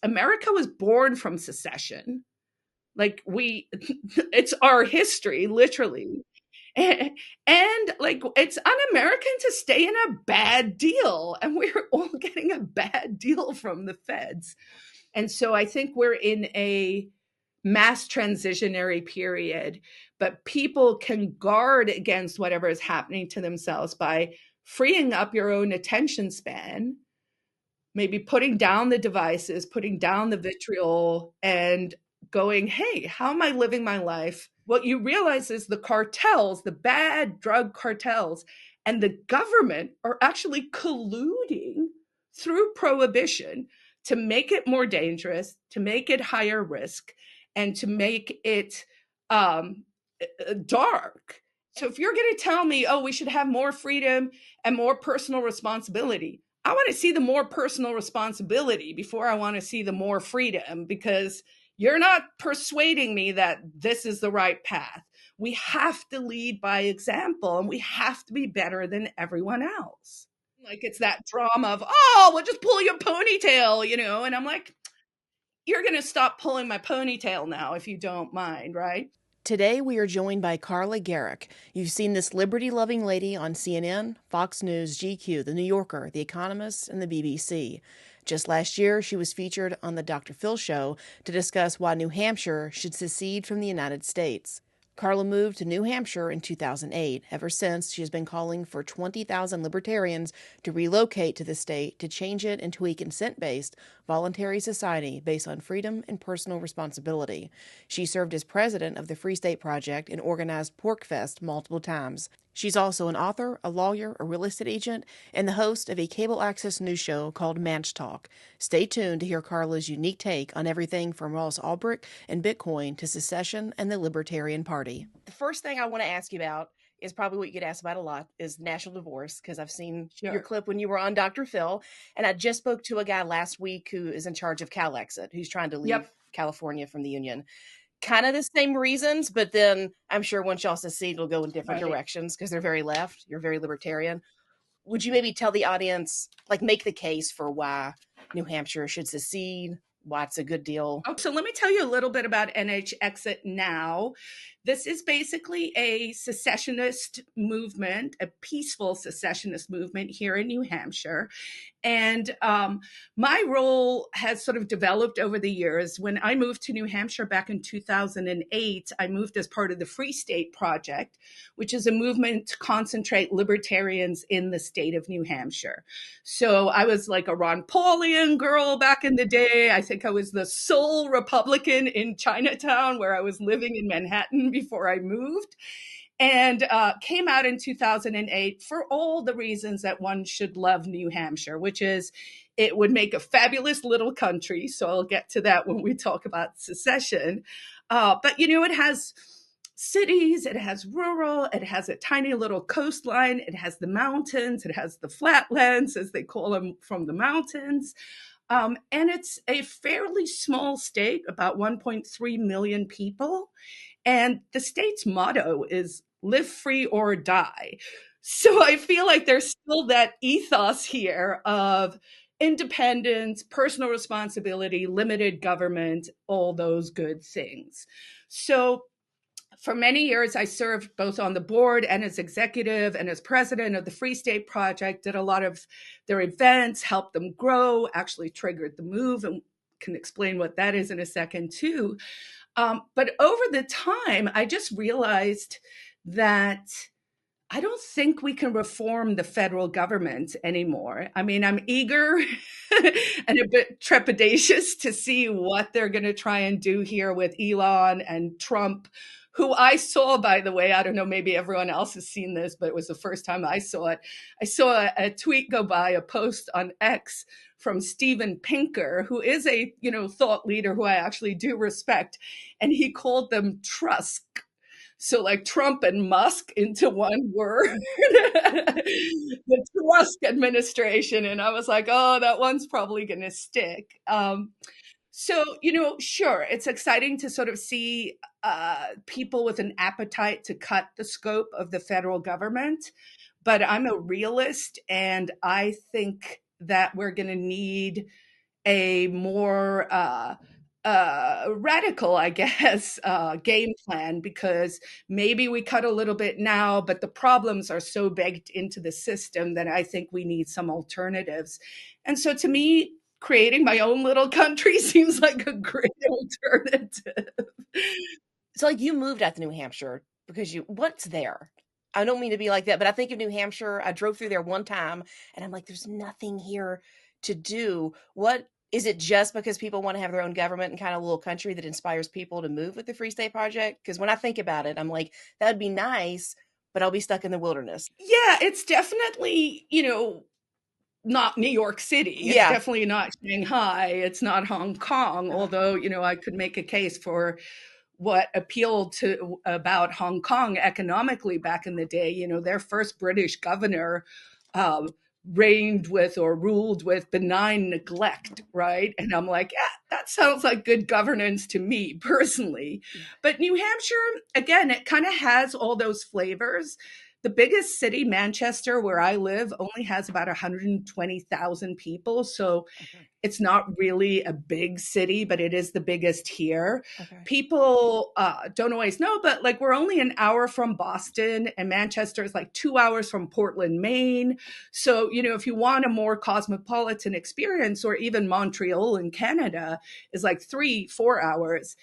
America was born from secession. Like it's our history, literally. And like it's un-American to stay in a bad deal, and we're all getting a bad deal from the feds. And so I think we're in a mass transitionary period, but people can guard against whatever is happening to themselves by freeing up your own attention span, maybe putting down the devices, putting down the vitriol, and going, hey, how am I living my life? What you realize is the cartels, the bad drug cartels, and the government are actually colluding through prohibition to make it more dangerous, to make it higher risk, and to make it dark. So if you're going to tell me, oh, we should have more freedom and more personal responsibility, I want to see the more personal responsibility before I want to see the more freedom, because you're not persuading me that this is the right path. We have to lead by example, and we have to be better than everyone else. Like it's that drama of, oh, well, just pull your ponytail, and I'm like, you're going to stop pulling my ponytail now if you don't mind, right? Today, we are joined by Carla Gericke. You've seen this liberty-loving lady on CNN, Fox News, GQ, The New Yorker, The Economist, and the BBC. Just last year, she was featured on the Dr. Phil Show to discuss why New Hampshire should secede from the United States. Carla moved to New Hampshire in 2008. Ever since, she has been calling for 20,000 libertarians to relocate to the state to change it into a consent-based, voluntary society based on freedom and personal responsibility. She served as president of the Free State Project and organized PorcFest multiple times. She's also an author, a lawyer, a real estate agent, and the host of a cable access news show called Manch Talk. Stay tuned to hear Carla's unique take on everything from Ross Ulbricht and Bitcoin to secession and the Libertarian Party. The first thing I want to ask you about is probably what you get asked about a lot, is national divorce, because I've seen your clip when you were on Dr. Phil, and I just spoke to a guy last week who is in charge of CalExit, who's trying to leave California from the union. Kind of the same reasons, but then I'm sure once y'all secede, it'll go in different directions because they're very left. You're very libertarian. Would you maybe tell the audience, like, make the case for why New Hampshire should secede, why it's a good deal? Oh, so let me tell you a little bit about NH Exit Now. This is basically a secessionist movement, a peaceful secessionist movement here in New Hampshire. And my role has sort of developed over the years. When I moved to New Hampshire back in 2008, I moved as part of the Free State Project, which is a movement to concentrate libertarians in the state of New Hampshire. So I was like a Ron Paulian girl back in the day. I think I was the sole Republican in Chinatown, where I was living in Manhattan before I moved. And came out in 2008 for all the reasons that one should love New Hampshire, which is it would make a fabulous little country. So I'll get to that when we talk about secession. But, it has cities, it has rural, it has a tiny little coastline, it has the mountains, it has the flatlands, as they call them, from the mountains. And it's a fairly small state, about 1.3 million people. And the state's motto is live free or die. So I feel like there's still that ethos here of independence, personal responsibility, limited government, all those good things. So for many years, I served both on the board and as executive and as president of the Free State Project, did a lot of their events, helped them grow, actually triggered the move, and can explain what that is in a second too. But over the time, I just realized that I don't think we can reform the federal government anymore. I mean, I'm eager and a bit trepidatious to see what they're going to try and do here with Elon and Trump, who I saw, by the way. I don't know, maybe everyone else has seen this, but it was the first time I saw it. I saw a tweet go by, a post on X from Steven Pinker, who is a thought leader who I actually do respect, and he called them Trusk. So like Trump and Musk into one word, the Trusk administration. And I was like, oh, that one's probably going to stick. So, sure, it's exciting to sort of see people with an appetite to cut the scope of the federal government. But I'm a realist, and I think that we're going to need a more radical, I guess, game plan, because maybe we cut a little bit now, but the problems are so baked into the system that I think we need some alternatives. And so to me, creating my own little country seems like a great alternative. So like you moved out to New Hampshire because what's there? I don't mean to be like that, but I think of New Hampshire. I drove through there one time and I'm like, there's nothing here to do. What is it, just because people want to have their own government and kind of a little country that inspires people to move with the Free State Project? Because when I think about it, I'm like, that would be nice, but I'll be stuck in the wilderness. Yeah, it's definitely, not New York City. It's Yeah. definitely not Shanghai. It's not Hong Kong, although, I could make a case for what appealed to about Hong Kong economically back in the day. Their first British governor reigned with or ruled with benign neglect, right? And I'm like, yeah, that sounds like good governance to me personally. But New Hampshire, again, it kind of has all those flavors. The biggest city, Manchester, where I live, only has about 120,000 people. So it's not really a big city, but it is the biggest here. Okay. People don't always know, but like we're only an hour from Boston, and Manchester is like 2 hours from Portland, Maine. So, if you want a more cosmopolitan experience, or even Montreal in Canada is like 3-4 hours,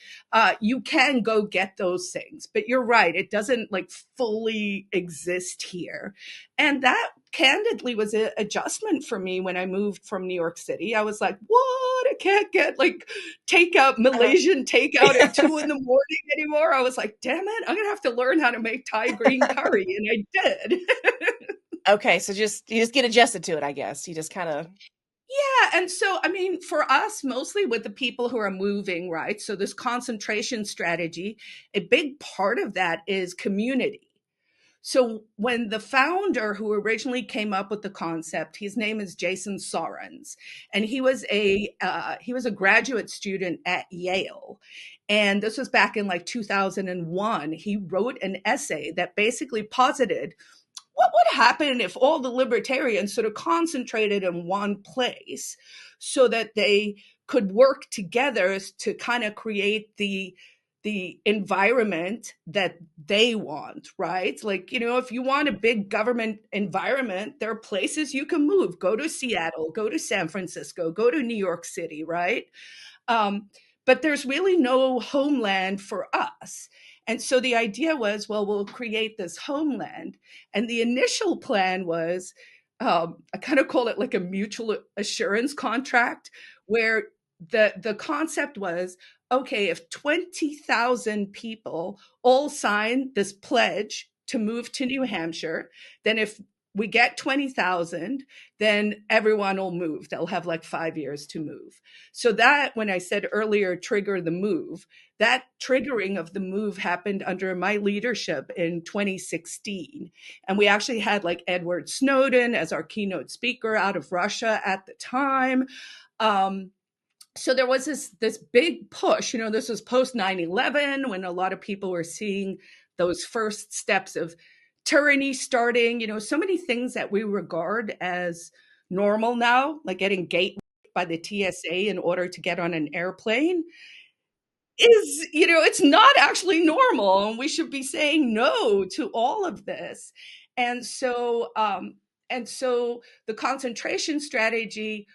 you can go get those things. But you're right, it doesn't like fully exist here. And that candidly was an adjustment for me when I moved from New York City. I was like, what? I can't get like takeout, Malaysian takeout at 2 in the morning anymore. I was like, damn it, I'm going to have to learn how to make Thai green curry. And I did. Okay. So you just get adjusted to it, I guess. You just kind of. Yeah. And so, I mean, for us, mostly with the people who are moving, right? So this concentration strategy, a big part of that is community. So when the founder who originally came up with the concept, his name is Jason Sorens, and he was a graduate student at Yale. And this was back in like 2001. He wrote an essay that basically posited what would happen if all the libertarians sort of concentrated in one place so that they could work together to kind of create the environment that they want, right? Like, if you want a big government environment, there are places you can move. Go to Seattle, go to San Francisco, go to New York City, right? But there's really no homeland for us. And so the idea was, well, we'll create this homeland. And the initial plan was, I kind of call it like a mutual assurance contract, where the concept was, okay, if 20,000 people all sign this pledge to move to New Hampshire, then if we get 20,000, then everyone will move. They'll have like 5 years to move. So that, when I said earlier, trigger the move, that triggering of the move happened under my leadership in 2016. And we actually had like Edward Snowden as our keynote speaker out of Russia at the time. So there was this big push, this was post 9/11, when a lot of people were seeing those first steps of tyranny starting, so many things that we regard as normal now, like getting gate by the TSA in order to get on an airplane, is, it's not actually normal. And we should be saying no to all of this. And so, the concentration strategy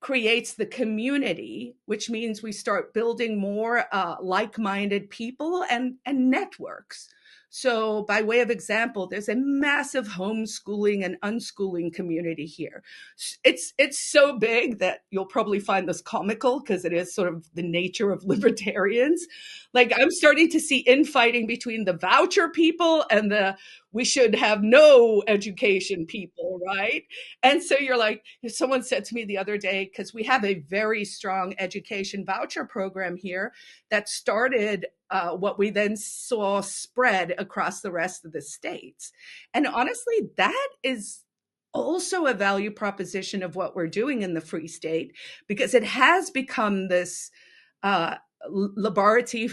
creates the community, which means we start building more like-minded people and networks. So by way of example, there's a massive homeschooling and unschooling community here. It's so big that you'll probably find this comical, because it is sort of the nature of libertarians. Like, I'm starting to see infighting between the voucher people and the we should have no education people, right? And so you're like, someone said to me the other day, because we have a very strong education voucher program here that started what we then saw spread across the rest of the states. And honestly, that is also a value proposition of what we're doing in the Free State, because it has become this laboratory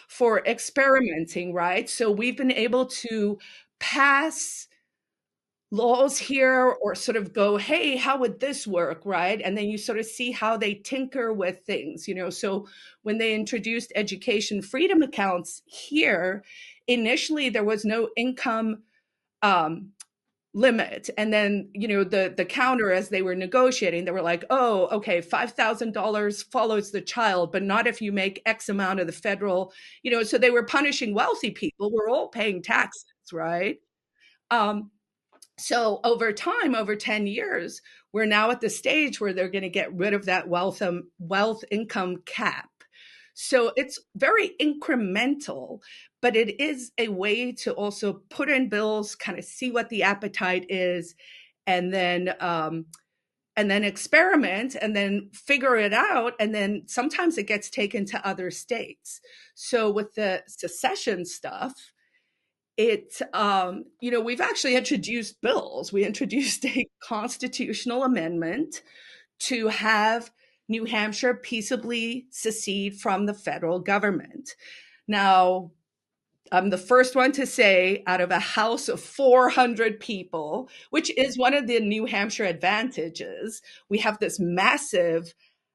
for experimenting, right? So we've been able to pass laws here or sort of go, hey, how would this work, right? And then you sort of see how they tinker with things, So when they introduced education freedom accounts here, initially there was no income limit. And then, the counter, as they were negotiating, they were like, oh, okay, $5,000 follows the child, but not if you make X amount of the federal, so they were punishing wealthy people. We're all paying taxes, right? So over time, over 10 years, we're now at the stage where they're going to get rid of that wealth income cap. So it's very incremental, but it is a way to also put in bills, kind of see what the appetite is, and then experiment and then figure it out. And then sometimes it gets taken to other states. So with the secession stuff, we've actually introduced bills. We introduced a constitutional amendment to have New Hampshire peaceably secede from the federal government. Now, I'm the first one to say, out of a house of 400 people, which is one of the New Hampshire advantages, we have this massive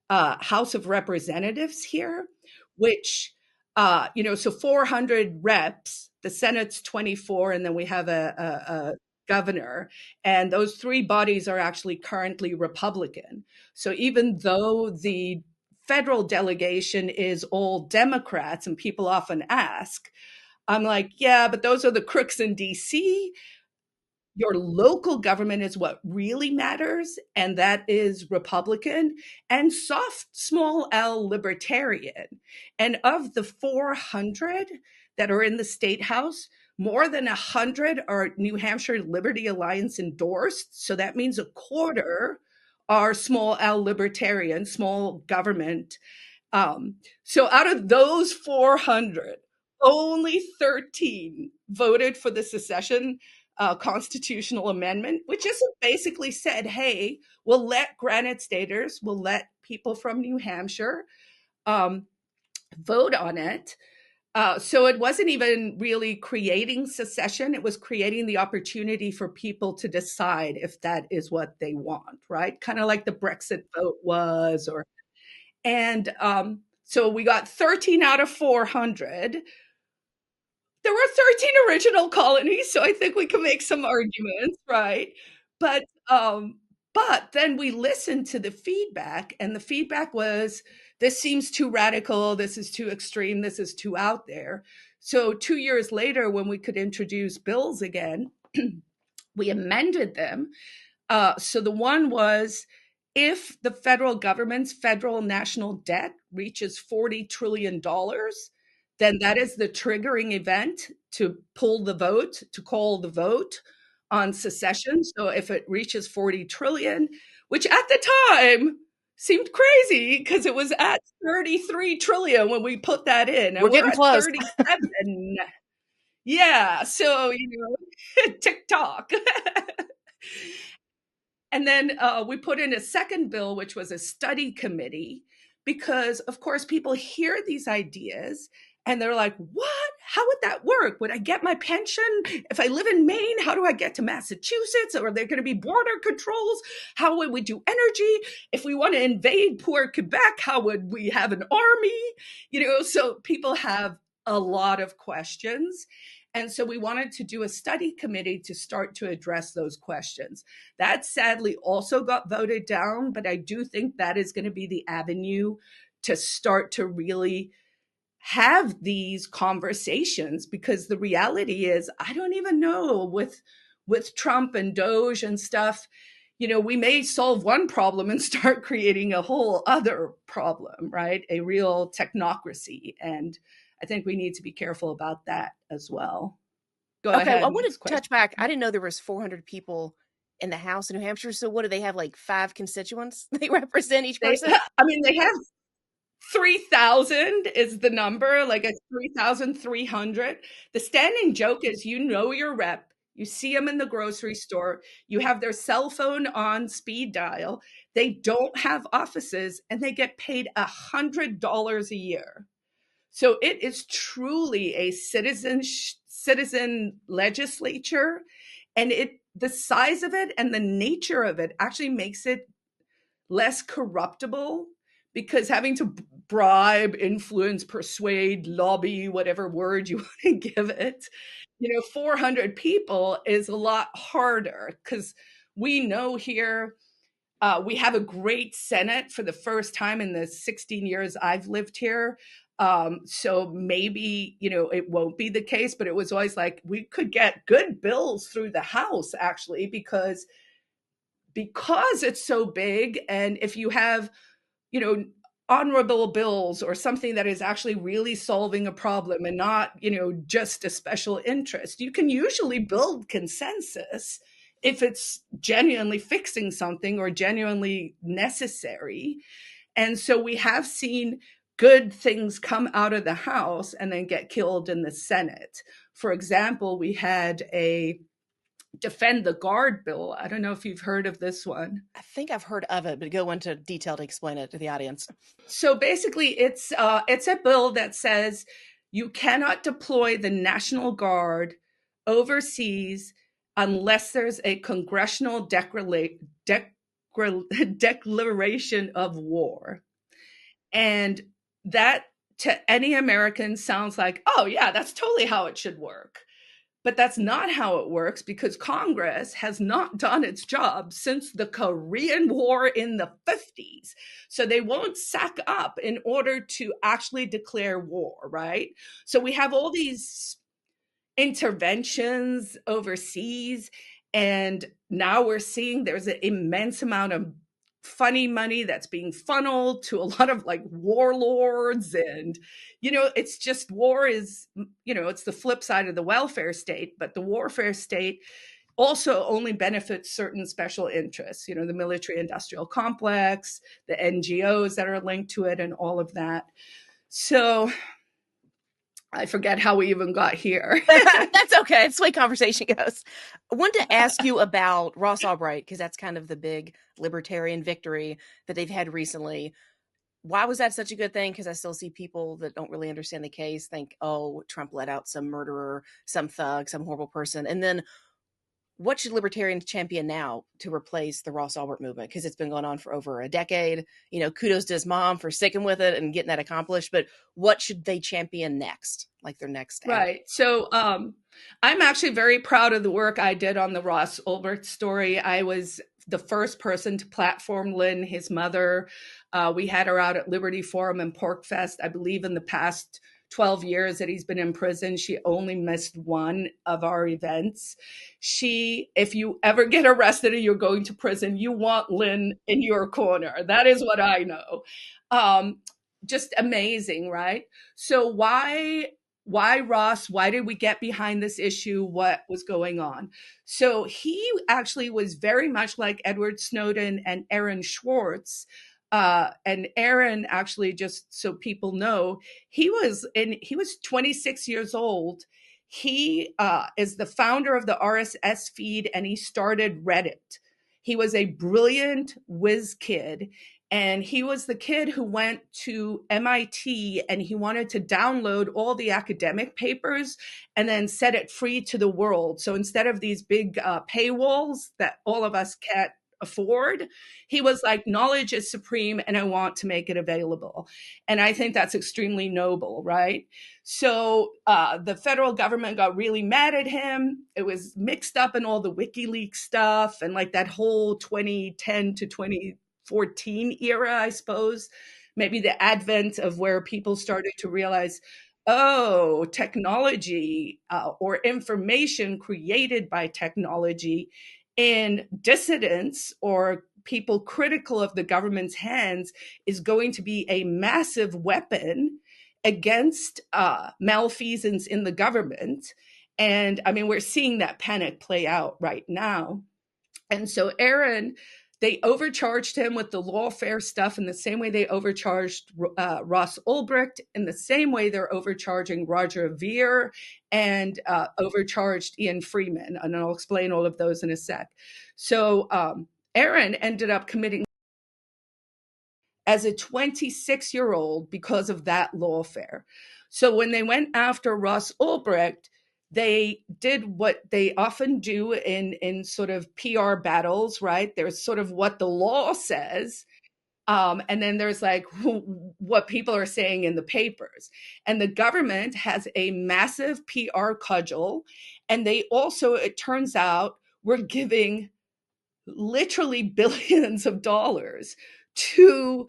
House of Representatives here, which, so 400 reps, the Senate's 24, and then we have a governor, and those three bodies are actually currently Republican. So even though the federal delegation is all Democrats, and people often ask, I'm like, yeah, but those are the crooks in DC. Your local government is what really matters, and that is Republican and soft, small L libertarian. And of the 400 that are in the state house, more than 100 are New Hampshire Liberty Alliance endorsed. So that means a quarter are small L libertarian, small government. So out of those 400, only 13 voted for the secession constitutional amendment, which just basically said, hey, we'll let Granite Staters, we'll let people from New Hampshire vote on it. So it wasn't even really creating secession. It was creating the opportunity for people to decide if that is what they want, right? Kind of like the Brexit vote was, so we got 13 out of 400. There were 13 original colonies, so I think we can make some arguments, right? But then we listened to the feedback, and the feedback was, this seems too radical, this is too extreme, this is too out there. So 2 years later, when we could introduce bills again, we amended them. So the one was, if the federal government's federal national debt reaches $40 trillion, then that is the triggering event to pull the vote, to call the vote on secession. So if it reaches 40 trillion, which at the time seemed crazy because it was at 33 trillion when we put that in. And We're getting at close. 37. Yeah. So, TikTok. And then we put in a second bill, which was a study committee, because of course people hear these ideas and they're like, what? How would that work? Would I get my pension? If I live in Maine, how do I get to Massachusetts? Are there going to be border controls? How would we do energy? If we want to invade poor Quebec, how would we have an army? So people have a lot of questions. And so we wanted to do a study committee to start to address those questions. That sadly also got voted down, but I do think that is going to be the avenue to start to really have these conversations, because the reality is, I don't even know, with Trump and Doge and stuff, we may solve one problem and start creating a whole other problem, right? A real technocracy. And I think we need to be careful about that as well. Go ahead. I wanted to touch back. I didn't know there was 400 people in the House in New Hampshire. So what do they have, like 5 constituents they represent each person? They have 3,000 is the number, like it's 3,300. The standing joke is, your rep, you see them in the grocery store, you have their cell phone on speed dial, they don't have offices, and they get paid $100 a year. So it is truly a citizen legislature, and it the size of it and the nature of it actually makes it less corruptible, because having to bribe, influence, persuade, lobby, whatever word you want to give it, 400 people is a lot harder, because we know here we have a great Senate for the first time in the 16 years I've lived here. So maybe, it won't be the case, but it was always like we could get good bills through the House, actually, because it's so big. And if you have, you know, honorable bills or something that is actually really solving a problem and not, just a special interest, you can usually build consensus if it's genuinely fixing something or genuinely necessary. And so we have seen good things come out of the House and then get killed in the Senate. For example, we had a defend the guard bill. I don't know if you've heard of this one. I think I've heard of it, but go into detail to explain it to the audience. So basically, it's a bill that says you cannot deploy the National Guard overseas unless there's a congressional declaration of war. And that, to any American, sounds like, oh yeah, that's totally how it should work. But that's not how it works, because Congress has not done its job since the Korean War in the 50s. So they won't sack up in order to actually declare war, right? So we have all these interventions overseas, and now we're seeing there's an immense amount of funny money that's being funneled to a lot of like warlords. And it's just, war is, it's the flip side of the welfare state, but the warfare state also only benefits certain special interests, the military industrial complex, the NGOs that are linked to it, and all of that. So I forget how we even got here. That's okay. It's the way conversation goes. I wanted to ask you about Ross Ulbricht, because that's kind of the big libertarian victory that they've had recently. Why was that such a good thing? Because I still see people that don't really understand the case think, oh, Trump let out some murderer, some thug, some horrible person. And then what should libertarians champion now to replace the Ross Ulbricht movement? Because it's been going on for over a decade. Kudos to his mom for sticking with it and getting that accomplished. But what should they champion next, like their next step? Right. So I'm actually very proud of the work I did on the Ross Ulbricht story. I was the first person to platform Lynn, his mother. We had her out at Liberty Forum and PorcFest. I believe in the past 12 years that he's been in prison, she only missed one of our events. If you ever get arrested and you're going to prison, you want Lynn in your corner. That is what I know. Just amazing, right? So why Ross? Why did we get behind this issue? What was going on? So he actually was very much like Edward Snowden and Aaron Swartz. And Aaron, actually, just so people know, he was 26 years old. He is the founder of the RSS feed, and he started Reddit. He was a brilliant whiz kid. And he was the kid who went to MIT and he wanted to download all the academic papers and then set it free to the world. So instead of these big paywalls that all of us can't afford, he was like, knowledge is supreme and I want to make it available. And I think that's extremely noble, right? So the federal government got really mad at him. It was mixed up in all the WikiLeaks stuff and like that whole 2010 to 2014 era, I suppose, maybe the advent of where people started to realize, oh, technology or information created by technology in dissidents or people critical of the government's hands is going to be a massive weapon against malfeasance in the government. And I mean, we're seeing that panic play out right now. And so Aaron, they overcharged him with the lawfare stuff in the same way they overcharged Ross Ulbricht, in the same way they're overcharging Roger Ver and overcharged Ian Freeman. And I'll explain all of those in a sec. So Aaron ended up committing as a 26-year-old because of that lawfare. So when they went after Ross Ulbricht, they did what they often do in sort of PR battles, right? There's sort of what the law says, and then there's like what people are saying in the papers. And the government has a massive PR cudgel. And they also, it turns out, were giving literally billions of dollars to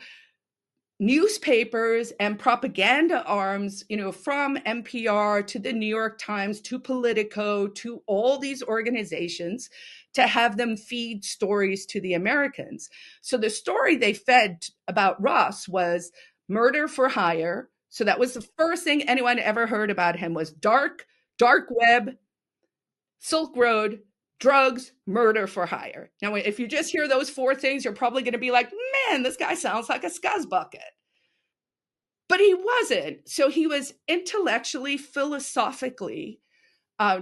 newspapers and propaganda arms, from NPR to the New York Times to Politico to all these organizations to have them feed stories to the Americans. So the story they fed about Ross was murder for hire. So that was the first thing anyone ever heard about him, was dark web, Silk Road, drugs, murder for hire. Now, if you just hear those four things, you're probably going to be like, man, this guy sounds like a scuzzbucket. But he wasn't. So he was intellectually, philosophically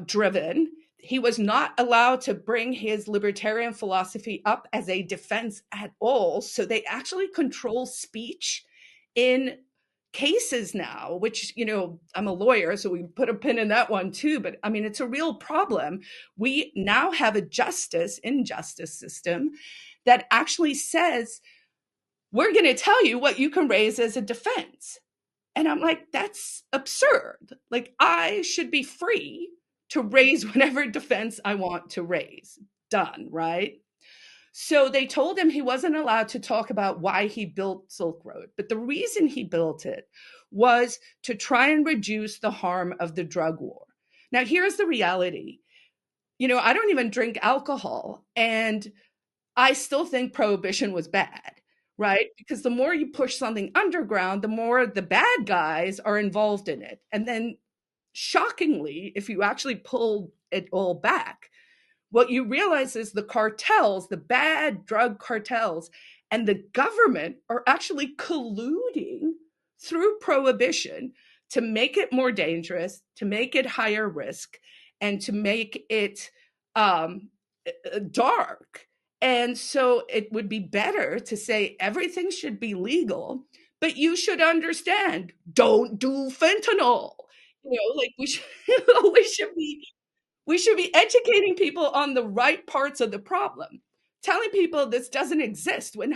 driven. He was not allowed to bring his libertarian philosophy up as a defense at all. So they actually control speech in cases now, which, I'm a lawyer, so we put a pin in that one too. But I mean, it's a real problem. We now have a injustice system that actually says, we're going to tell you what you can raise as a defense. And I'm like, that's absurd. Like, I should be free to raise whatever defense I want to raise. Done, right? So they told him he wasn't allowed to talk about why he built Silk Road. But the reason he built it was to try and reduce the harm of the drug war. Now, here's the reality. I don't even drink alcohol, and I still think prohibition was bad, right? Because the more you push something underground, the more the bad guys are involved in it. And then shockingly, if you actually pull it all back, what you realize is the cartels, the bad drug cartels, and the government are actually colluding through prohibition to make it more dangerous, to make it higher risk, and to make it dark. And so it would be better to say everything should be legal, but you should understand, don't do fentanyl. Like we should be educating people on the right parts of the problem. Telling people this doesn't exist when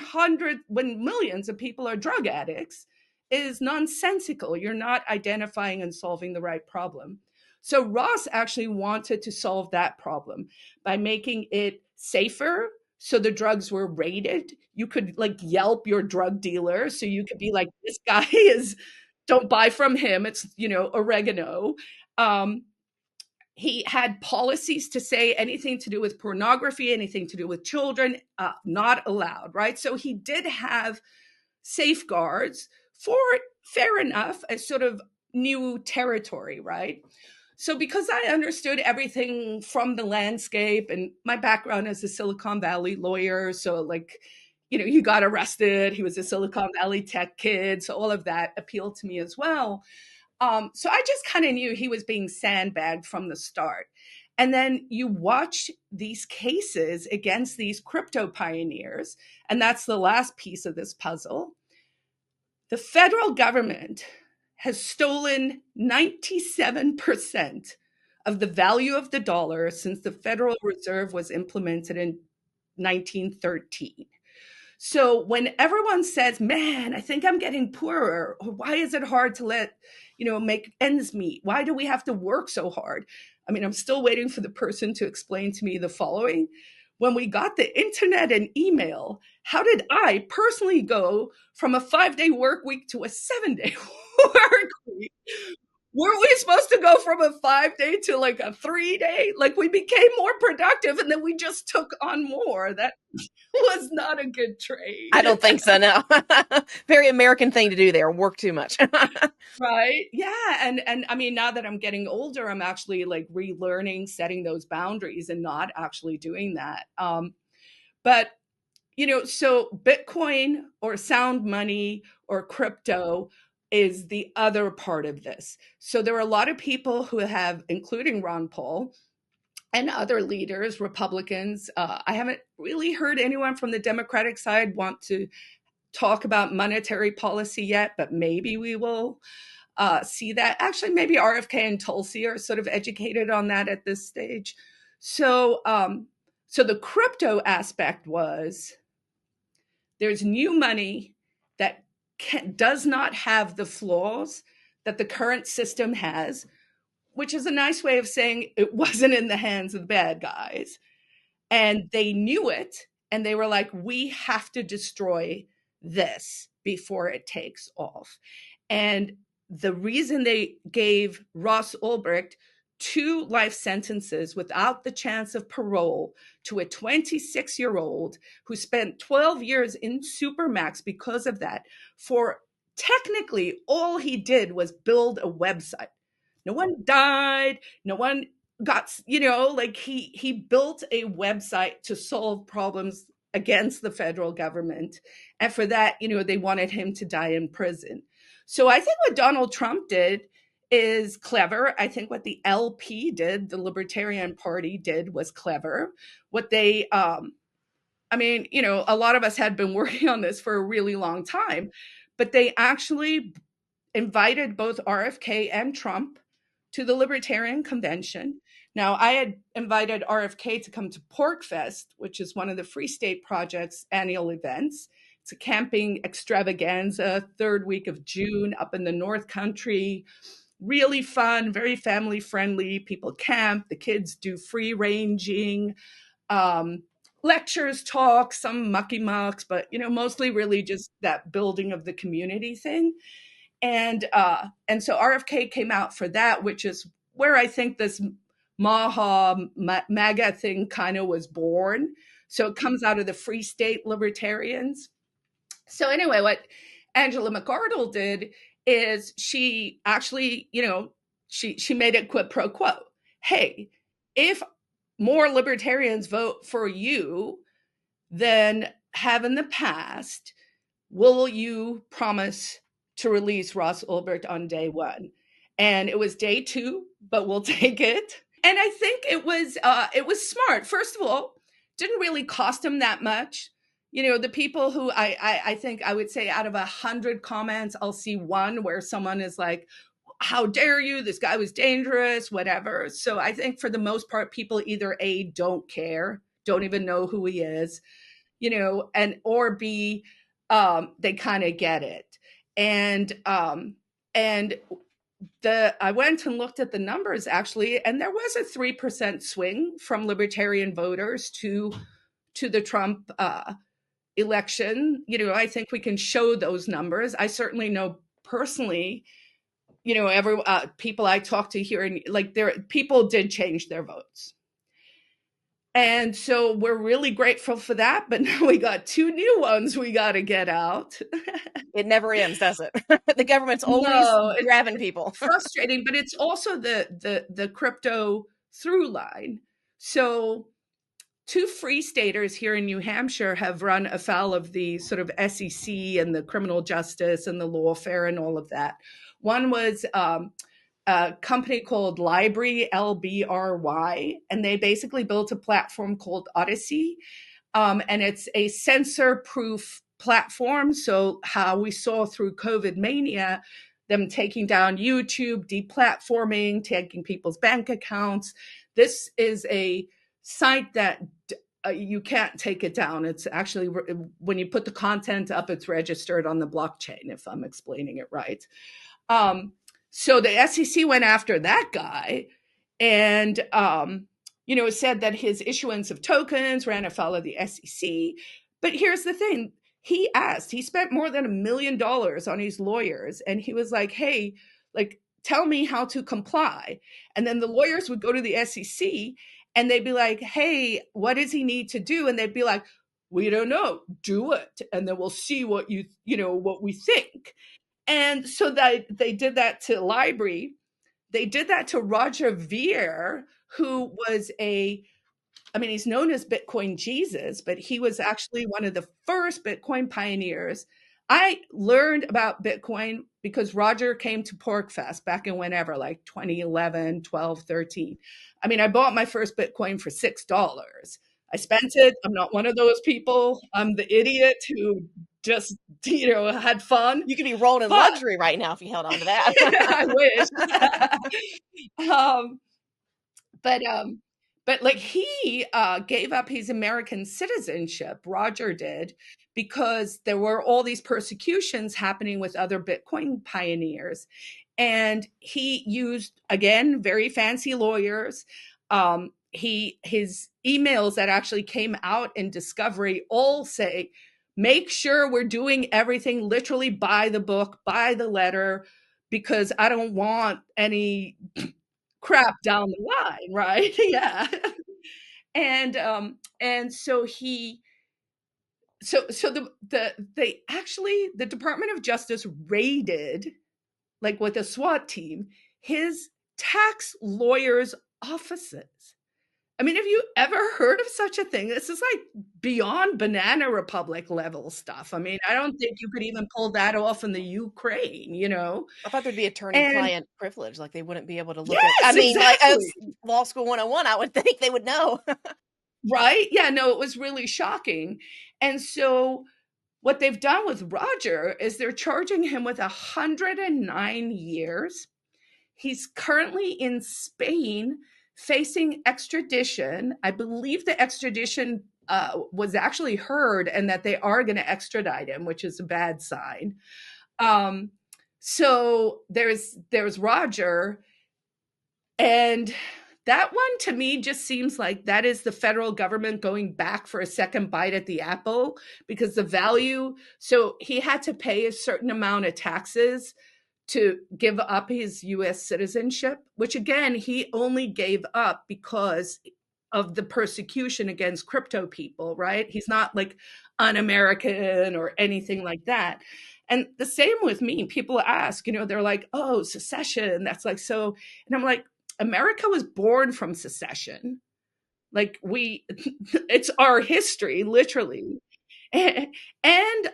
millions of people are drug addicts is nonsensical. You're not identifying and solving the right problem. So Ross actually wanted to solve that problem by making it safer. So the drugs were rated. You could like Yelp your drug dealer. So you could be like, this guy don't buy from him. It's, oregano. He had policies to say anything to do with pornography, anything to do with children, not allowed, right? So he did have safeguards for, fair enough, a sort of new territory, right? So because I understood everything from the landscape, and my background as a Silicon Valley lawyer, so like, he got arrested, he was a Silicon Valley tech kid, so all of that appealed to me as well. So I just kind of knew he was being sandbagged from the start. And then you watch these cases against these crypto pioneers, and that's the last piece of this puzzle. The federal government has stolen 97% of the value of the dollar since the Federal Reserve was implemented in 1913. So when everyone says, man, I think I'm getting poorer, or why is it hard to make ends meet? Why do we have to work so hard? I mean, I'm still waiting for the person to explain to me the following. When we got the internet and email, how did I personally go from a 5-day work week to a 7-day work week? Weren't we supposed to go from a 5-day to like a 3-day? Like we became more productive and then we just took on more. That was not a good trade. I don't think so, no. Very American thing to do there, work too much. Right. Yeah. And I mean, now that I'm getting older, I'm actually like relearning setting those boundaries and not actually doing that. But so Bitcoin or sound money or crypto is the other part of this. So there are a lot of people who have, including Ron Paul and other leaders, Republicans. I haven't really heard anyone from the Democratic side want to talk about monetary policy yet, but maybe we will. see that. Actually, maybe RFK and Tulsi are sort of educated on that at this stage. So, so the crypto aspect was there's new money that does not have the flaws that the current system has, which is a nice way of saying it wasn't in the hands of the bad guys. And they knew it, and they were like, we have to destroy this before it takes off. And the reason they gave Ross Ulbricht 2 life sentences without the chance of parole to a 26-year-old who spent 12 years in Supermax because of that, for technically all he did was build a website. No one died, no one got, like he built a website to solve problems against the federal government. And for that, they wanted him to die in prison. So I think what Donald Trump did is clever. I think what the LP did, the Libertarian Party did, was clever. What they, a lot of us had been working on this for a really long time, but they actually invited both RFK and Trump to the Libertarian Convention. Now, I had invited RFK to come to PorcFest, which is one of the Free State Project's annual events. It's a camping extravaganza, 3rd week of June up in the North Country. Really fun, very family friendly. People camp, the kids do free ranging, lectures, talks, some mucky mucks, but mostly really just that building of the community thing. And so RFK came out for that, which is where I think this MAGA thing kind of was born. So it comes out of the Free State Libertarians. So anyway, what Angela McArdle did is she actually, she made it quid pro quo. Hey, if more libertarians vote for you than have in the past, will you promise to release Ross Ulbricht on day 1? And it was day 2, but we'll take it. And I think it was smart. First of all, didn't really cost him that much. The people who I think I would say out of 100 comments, I'll see 1 where someone is like, how dare you? This guy was dangerous, whatever. So I think for the most part, people either A, don't care, don't even know who he is, and or B, they kind of get it. And I went and looked at the numbers actually, and there was a 3% swing from libertarian voters to the Trump election. I think we can show those numbers. I certainly know personally, every people I talked to here, and people did change their votes. And so we're really grateful for that. But now we got 2 new ones we got to get out. It never ends, does it? The government's always grabbing people. Frustrating, but it's also the crypto through line. So 2 free staters here in New Hampshire have run afoul of the sort of SEC and the criminal justice and the lawfare and all of that. One was a company called Libry, LBRY, and they basically built a platform called Odyssey, and it's a censor-proof platform. So how we saw through COVID mania, them taking down YouTube, deplatforming, taking people's bank accounts. This is a site that you can't take it down. It's actually, when you put the content up, it's registered on the blockchain, if I'm explaining it right. So the SEC went after that guy and, said that his issuance of tokens ran afoul of the SEC. But here's the thing. He spent more than $1 million on his lawyers. And he was like, hey, tell me how to comply. And then the lawyers would go to the SEC and they'd be like, hey, what does he need to do? And they'd be like, we don't know, do it. And then we'll see what what we think. And so they did that to Libry. They did that to Roger Ver, who was he's known as Bitcoin Jesus, but he was actually one of the first Bitcoin pioneers. I learned about Bitcoin because Roger came to PorcFest back in whenever, like 2011, 12, 13. I bought my first Bitcoin for $6. I spent it. I'm not one of those people. I'm the idiot who just, had fun. You could be rolling in luxury right now if you held on to that. I wish. But like he gave up his American citizenship, Roger did, because there were all these persecutions happening with other Bitcoin pioneers. And he used, again, very fancy lawyers. His emails that actually came out in discovery all say, make sure we're doing everything literally by the book, by the letter, because I don't want any crap down the line, right? Yeah. And so the Department of Justice raided, like with a SWAT team, his tax lawyers' offices. I mean, have you ever heard of such a thing? This is like beyond Banana Republic level stuff. I mean, I don't think you could even pull that off in the Ukraine, I thought there'd be attorney-client privilege, like they wouldn't be able to look yes, at. I mean, exactly. like law school 101, I would think they would know. Right? Yeah, no, it was really shocking. And so what they've done with Roger is they're charging him with 109 years. He's currently in Spain facing extradition. I believe the extradition was actually heard and that they are going to extradite him, which is a bad sign. So there's Roger, and that one to me just seems like that is the federal government going back for a second bite at the apple, because the value, so he had to pay a certain amount of taxes to give up his US citizenship, which again, he only gave up because of the persecution against crypto people, right? He's not like un-American or anything like that. And the same with me. People ask, they're like, oh, secession, that's like so. And I'm like, America was born from secession. Like it's our history, literally. And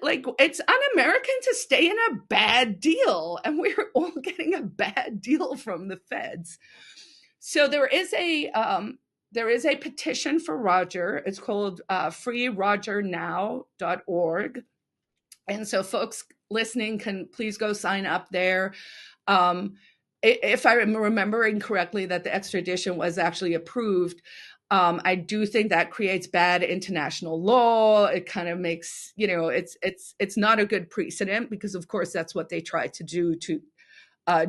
like it's un-American to stay in a bad deal, and we're all getting a bad deal from the feds. So there is a petition for Roger. It's called freerogernow.org. And so folks listening can please go sign up there. If I'm remembering correctly, that the extradition was actually approved. I do think that creates bad international law. It kind of makes, it's not a good precedent, because of course that's what they tried to do to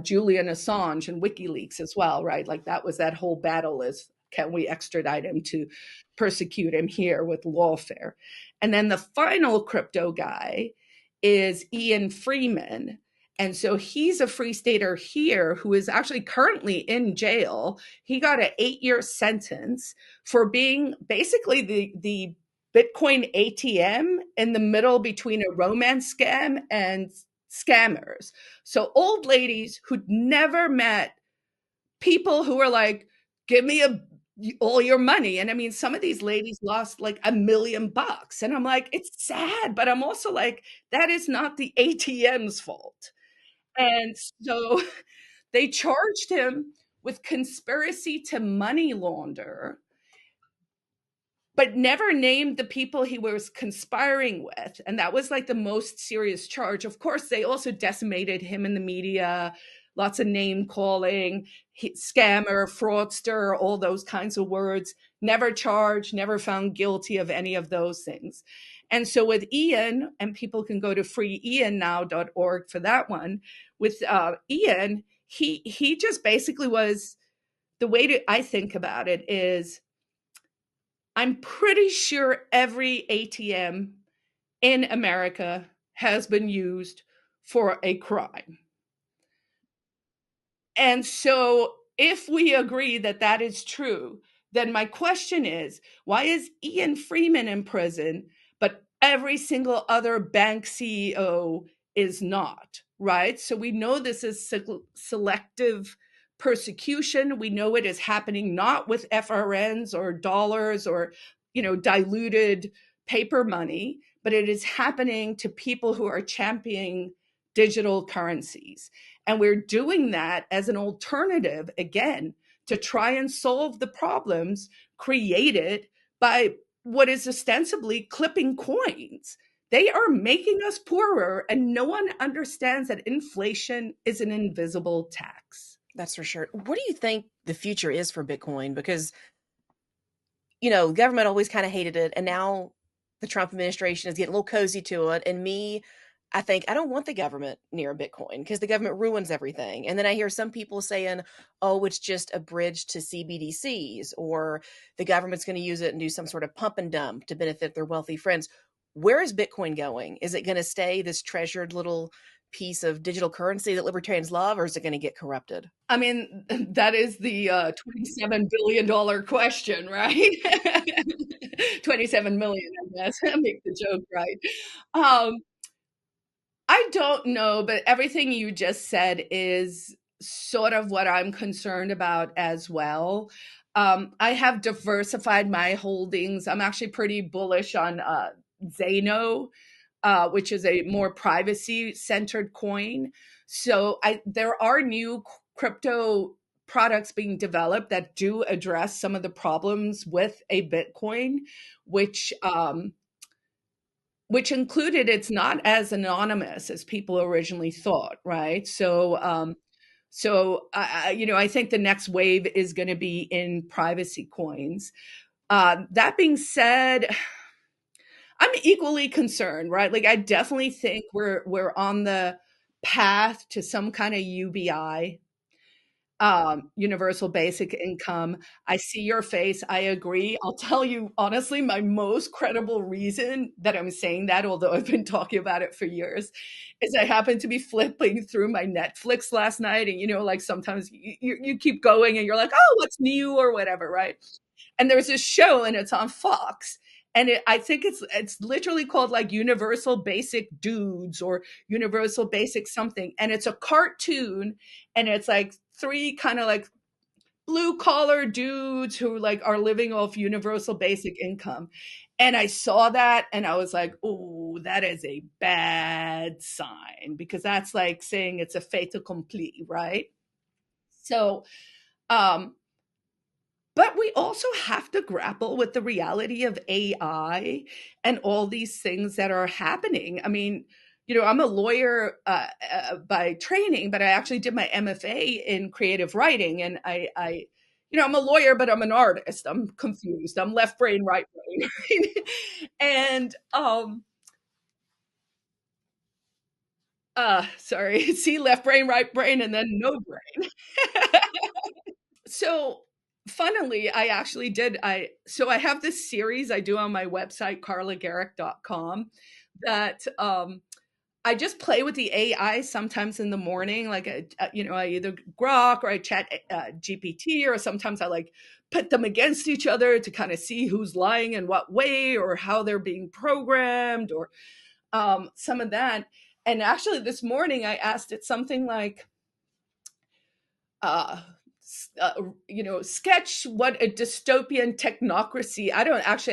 Julian Assange and WikiLeaks as well, right? Like that was that whole battle is, can we extradite him to persecute him here with lawfare? And then the final crypto guy is Ian Freeman. And so he's a free stater here who is actually currently in jail. He got an 8-year sentence for being basically the Bitcoin ATM in the middle between a romance scam and scammers. So old ladies who'd never met people who were like, give me all your money. And I mean, some of these ladies lost like $1 million. And I'm like, it's sad, but I'm also like, that is not the ATM's fault. And so they charged him with conspiracy to money launder, but never named the people he was conspiring with. And that was like the most serious charge. Of course, they also decimated him in the media, lots of name calling, scammer, fraudster, all those kinds of words. Never charged, never found guilty of any of those things. And so with Ian, and people can go to freeiannow.org for that one, with Ian, he just basically was, the way I think about it is, I'm pretty sure every ATM in America has been used for a crime. And so if we agree that that is true, then my question is, why is Ian Freeman in prison, but every single other bank CEO is not, right? So we know this is selective persecution. We know it is happening not with FRNs or dollars or, diluted paper money, but it is happening to people who are championing digital currencies. And we're doing that as an alternative, again, to try and solve the problems created by what is ostensibly clipping coins. They are making us poorer, and no one understands that inflation is an invisible tax. That's for sure. What do you think the future is for Bitcoin? Because, you know, government always kind of hated it, and now the Trump administration is getting a little cozy to it. And I think I don't want the government near Bitcoin because the government ruins everything. And then I hear some people saying, oh, it's just a bridge to CBDCs, or the government's going to use it and do some sort of pump and dump to benefit their wealthy friends. Where is Bitcoin going? Is it going to stay this treasured little piece of digital currency that libertarians love, or is it going to get corrupted? I mean, that is the $27 billion question, right? 27 million, I guess. Make the joke, right? Um, I don't know, but everything you just said is sort of what I'm concerned about as well. I have diversified my holdings. I'm actually pretty bullish on Zano, which is a more privacy-centered coin. So there are new crypto products being developed that do address some of the problems with a Bitcoin, which included it's not as anonymous as people originally thought, right? So I think the next wave is going to be in privacy coins. That being said, I'm equally concerned, right? Like I definitely think we're on the path to some kind of UBI, universal basic income. I see your face. I agree. I'll tell you honestly, my most credible reason that I'm saying that, although I've been talking about it for years, is I happened to be flipping through my Netflix last night. And, like sometimes you keep going and you're like, oh, what's new or whatever, right? And there's this show and it's on Fox. And I think it's literally called like Universal Basic Dudes or Universal Basic something. And it's a cartoon and it's like three kind of like blue collar dudes who like are living off universal basic income. And I saw that and I was like, oh, that is a bad sign because that's like saying it's a fait accompli, right? So, but we also have to grapple with the reality of AI and all these things that are happening. I mean, I'm a lawyer by training, but I actually did my MFA in creative writing, and I'm a lawyer, but I'm an artist. I'm confused. I'm left brain, right brain, and sorry, see, left brain, right brain, and then no brain. So funnily, I actually did. So I have this series I do on my website, carlagericke.com, that I just play with the AI sometimes in the morning. Like, I either Grok or I chat GPT, or sometimes I like put them against each other to kind of see who's lying in what way or how they're being programmed or some of that. And actually this morning I asked it something like, uh, sketch what a dystopian technocracy. I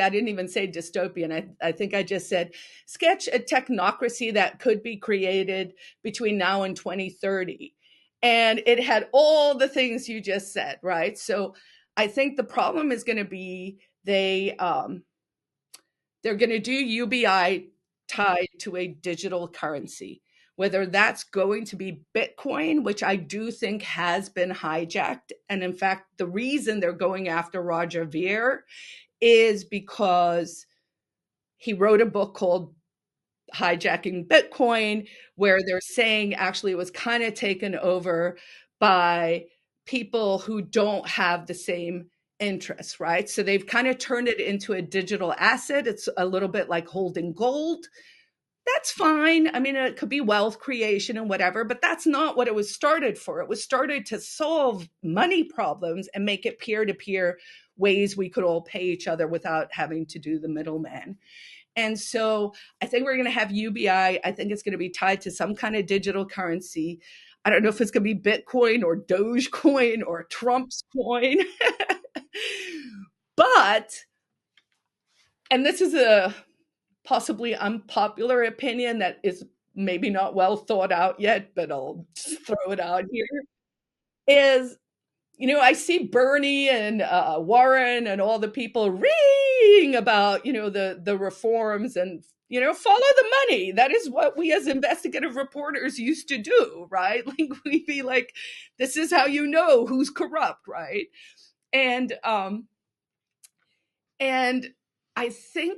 didn't even say dystopian. I think I just said sketch a technocracy that could be created between now and 2030. And it had all the things you just said, right? So I think the problem is going to be they're going to do UBI tied to a digital currency, whether that's going to be Bitcoin, which I do think has been hijacked. And in fact, the reason they're going after Roger Ver is because he wrote a book called Hijacking Bitcoin, where they're saying actually it was kind of taken over by people who don't have the same interests, right? So they've kind of turned it into a digital asset. It's a little bit like holding gold. That's fine. I mean, it could be wealth creation and whatever, but that's not what it was started for. It was started to solve money problems and make it peer-to-peer ways we could all pay each other without having to do the middleman. And so I think we're going to have UBI. I think it's going to be tied to some kind of digital currency. I don't know if it's going to be Bitcoin or Dogecoin or Trump's coin. But, and this is a possibly unpopular opinion that is maybe not well thought out yet, but I'll just throw it out here, is, I see Bernie and Warren and all the people, worrying about, the reforms and, follow the money. That is what we as investigative reporters used to do, right? Like we'd be like, this is how you know who's corrupt, right? And and I think,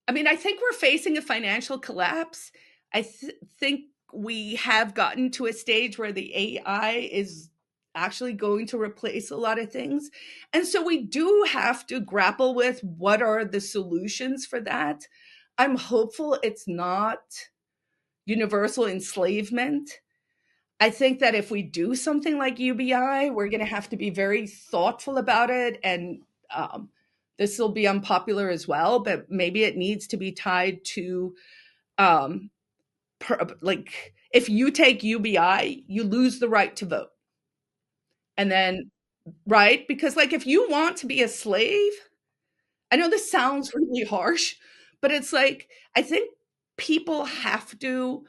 I think we're facing a financial collapse. I think we have gotten to a stage where the AI is actually going to replace a lot of things. And so we do have to grapple with what are the solutions for that. I'm hopeful it's not universal enslavement. I think that if we do something like UBI, we're going to have to be very thoughtful about it. And this will be unpopular as well, but maybe it needs to be tied to, um, like, if you take UBI, you lose the right to vote. And then, right? Because, like, if you want to be a slave, I know this sounds really harsh, but it's like, I think people have to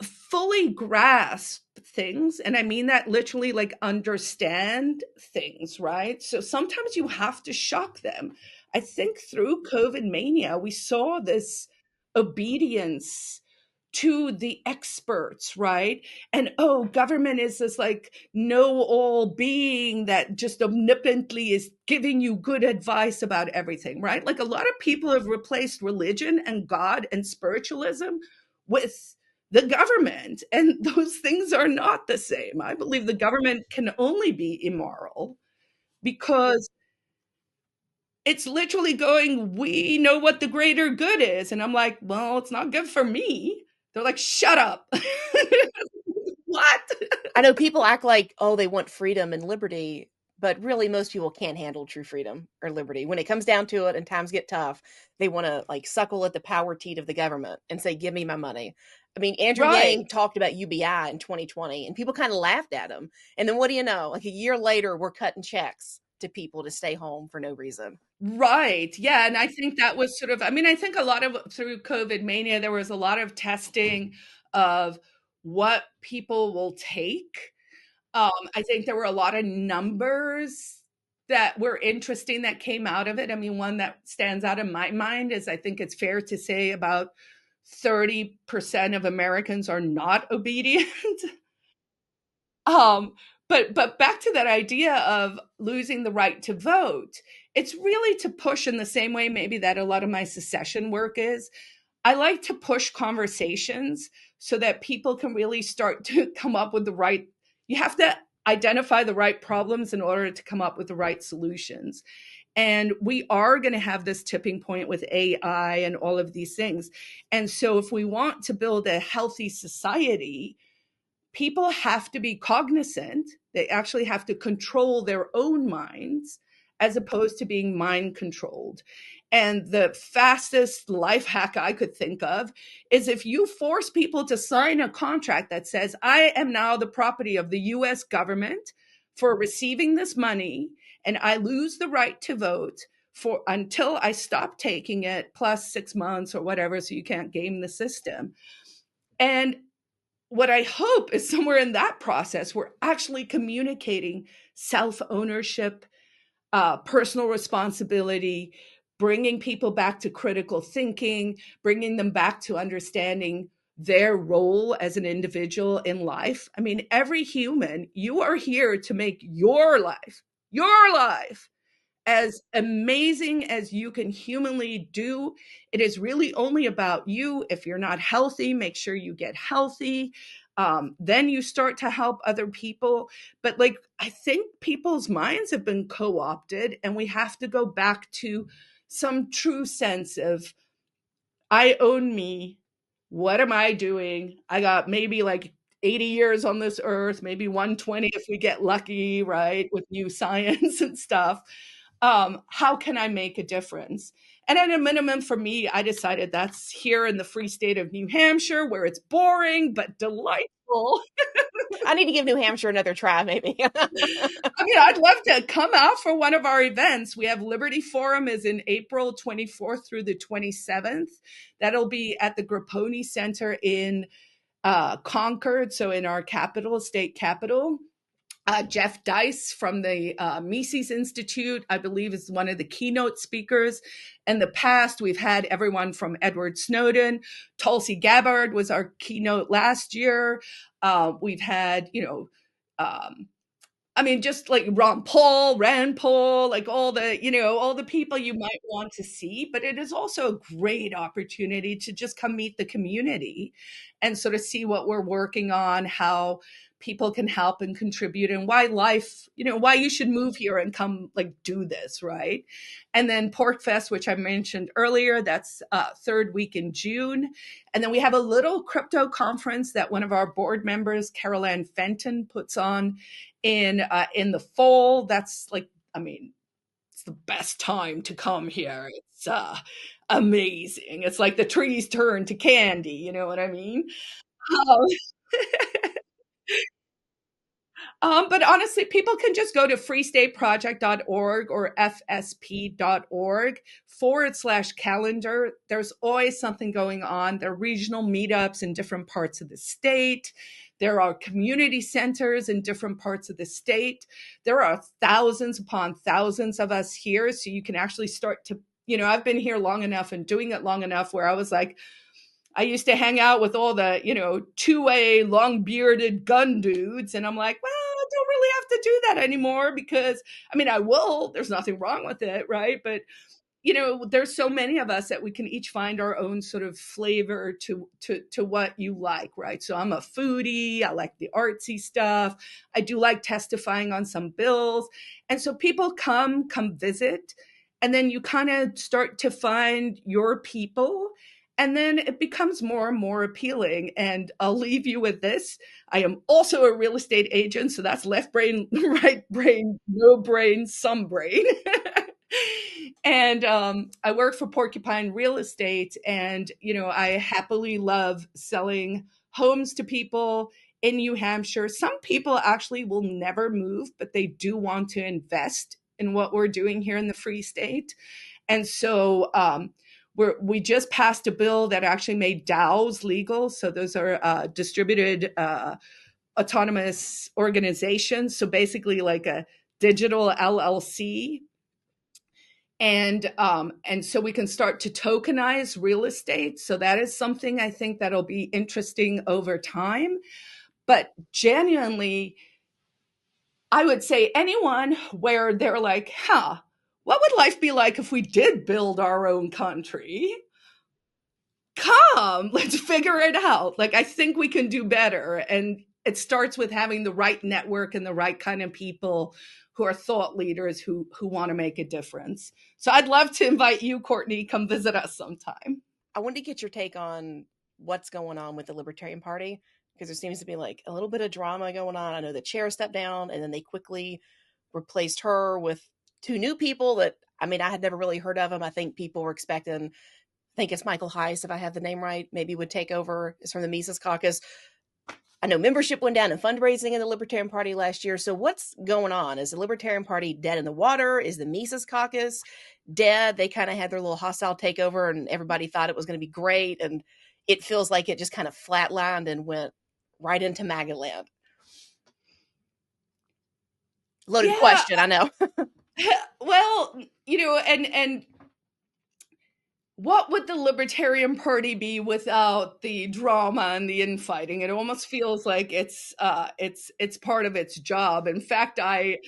fully grasp things, and I mean that literally, like understand things, right? So sometimes you have to shock them. I think through COVID mania we saw this obedience to the experts, right? And oh, government is this like know all being that just omnipotently is giving you good advice about everything, right? Like a lot of people have replaced religion and God and spiritualism with the government, and those things are not the same. I believe the government can only be immoral because it's literally going, we know what the greater good is. And I'm like, well, it's not good for me. They're like, shut up. What? I know people act like, oh, they want freedom and liberty, but really most people can't handle true freedom or liberty. When it comes down to it and times get tough, they want to like suckle at the power teat of the government and say, give me my money. I mean, Andrew Right. Yang talked about UBI in 2020 and people kind of laughed at him. And then what do you know? Like a year later, we're cutting checks to people to stay home for no reason. Right. Yeah. And I think that was sort of, I think a lot of through COVID mania, there was a lot of testing of what people will take. I think there were a lot of numbers that were interesting that came out of it. I mean, one that stands out in my mind is I think it's fair to say about 30% of Americans are not obedient. Um, but back to that idea of losing the right to vote, it's really to push in the same way maybe that a lot of my secession work is. I like to push conversations so that people can really start to come up with the right, you have to identify the right problems in order to come up with the right solutions. And we are going to have this tipping point with AI and all of these things. And so if we want to build a healthy society, people have to be cognizant. They actually have to control their own minds as opposed to being mind controlled. And the fastest life hack I could think of is if you force people to sign a contract that says, I am now the property of the US government for receiving this money, and I lose the right to vote for until I stop taking it, plus 6 months or whatever, so you can't game the system. And what I hope is somewhere in that process, we're actually communicating self ownership, personal responsibility, bringing people back to critical thinking, bringing them back to understanding their role as an individual in life. I mean, every human, you are here to make your life as amazing as you can humanly do. It is really only about you. If you're not healthy, make sure you get healthy. Then you start to help other people. But like, I think people's minds have been co-opted, and we have to go back to some true sense of, I own me. What am I doing? I got maybe like 80 years on this earth, maybe 120 if we get lucky, right, with new science and stuff. How can I make a difference? And at a minimum for me, I decided that's here in the free state of New Hampshire, where it's boring but delightful. I need to give New Hampshire another try, maybe. I'd love to come out for one of our events. We have Liberty Forum is in April 24th through the 27th. That'll be at the Grapponi Center in Concord, so in our capital, state capital. Jeff Dice from the Mises Institute, I believe, is one of the keynote speakers. In the past, we've had everyone from Edward Snowden. Tulsi Gabbard was our keynote last year. We've had, just like Rand Paul, like all the people you might want to see. But it is also a great opportunity to just come meet the community and sort of see what we're working on, how people can help and contribute, and why you should move here and come like do this, right? And then PorcFest, which I mentioned earlier, that's third week in June. And then we have a little crypto conference that one of our board members, Carol Ann Fenton, puts on in the fall. That's it's the best time to come here. It's amazing. It's like the trees turn to candy, you know what I mean? Um, but honestly, people can just go to freestateproject.org or fsp.org/calendar. There's always something going on. There are regional meetups in different parts of the state. There are community centers in different parts of the state. There are thousands upon thousands of us here. So you can actually start to, I've been here long enough and doing it long enough where I was like, I used to hang out with all the, 2A long bearded gun dudes. And I'm like, well, I don't really have to do that anymore because, I will, there's nothing wrong with it. Right. But, there's so many of us that we can each find our own sort of flavor to what you like. Right. So I'm a foodie. I like the artsy stuff. I do like testifying on some bills. And so people come visit, and then you kind of start to find your people. And then it becomes more and more appealing. And I'll leave you with this. I am also a real estate agent. So that's left brain, right brain, no brain, some brain. And I work for Porcupine Real Estate. And, I happily love selling homes to people in New Hampshire. Some people actually will never move, but they do want to invest in what we're doing here in the Free State. And so, we just passed a bill that actually made DAOs legal. So those are distributed autonomous organizations. So basically like a digital LLC. And so we can start to tokenize real estate. So that is something I think that'll be interesting over time. But genuinely, I would say anyone where they're like, what would life be like if we did build our own country? Come, let's figure it out. Like, I think we can do better. And it starts with having the right network and the right kind of people who are thought leaders who want to make a difference. So I'd love to invite you, Courtney, come visit us sometime. I wanted to get your take on what's going on with the Libertarian Party, because there seems to be like a little bit of drama going on. I know the chair stepped down and then they quickly replaced her with two new people that, I had never really heard of them. I think people were expecting, I think it's Michael Heiss, if I have the name right, maybe would take over. It's from the Mises Caucus. I know membership went down in fundraising in the Libertarian Party last year. So what's going on? Is the Libertarian Party dead in the water? Is the Mises Caucus dead? They kind of had their little hostile takeover and everybody thought it was going to be great. And it feels like it just kind of flatlined and went right into MAGA land. Loaded question, I know. Well, and what would the Libertarian Party be without the drama and the infighting? It almost feels like it's part of its job. In fact, I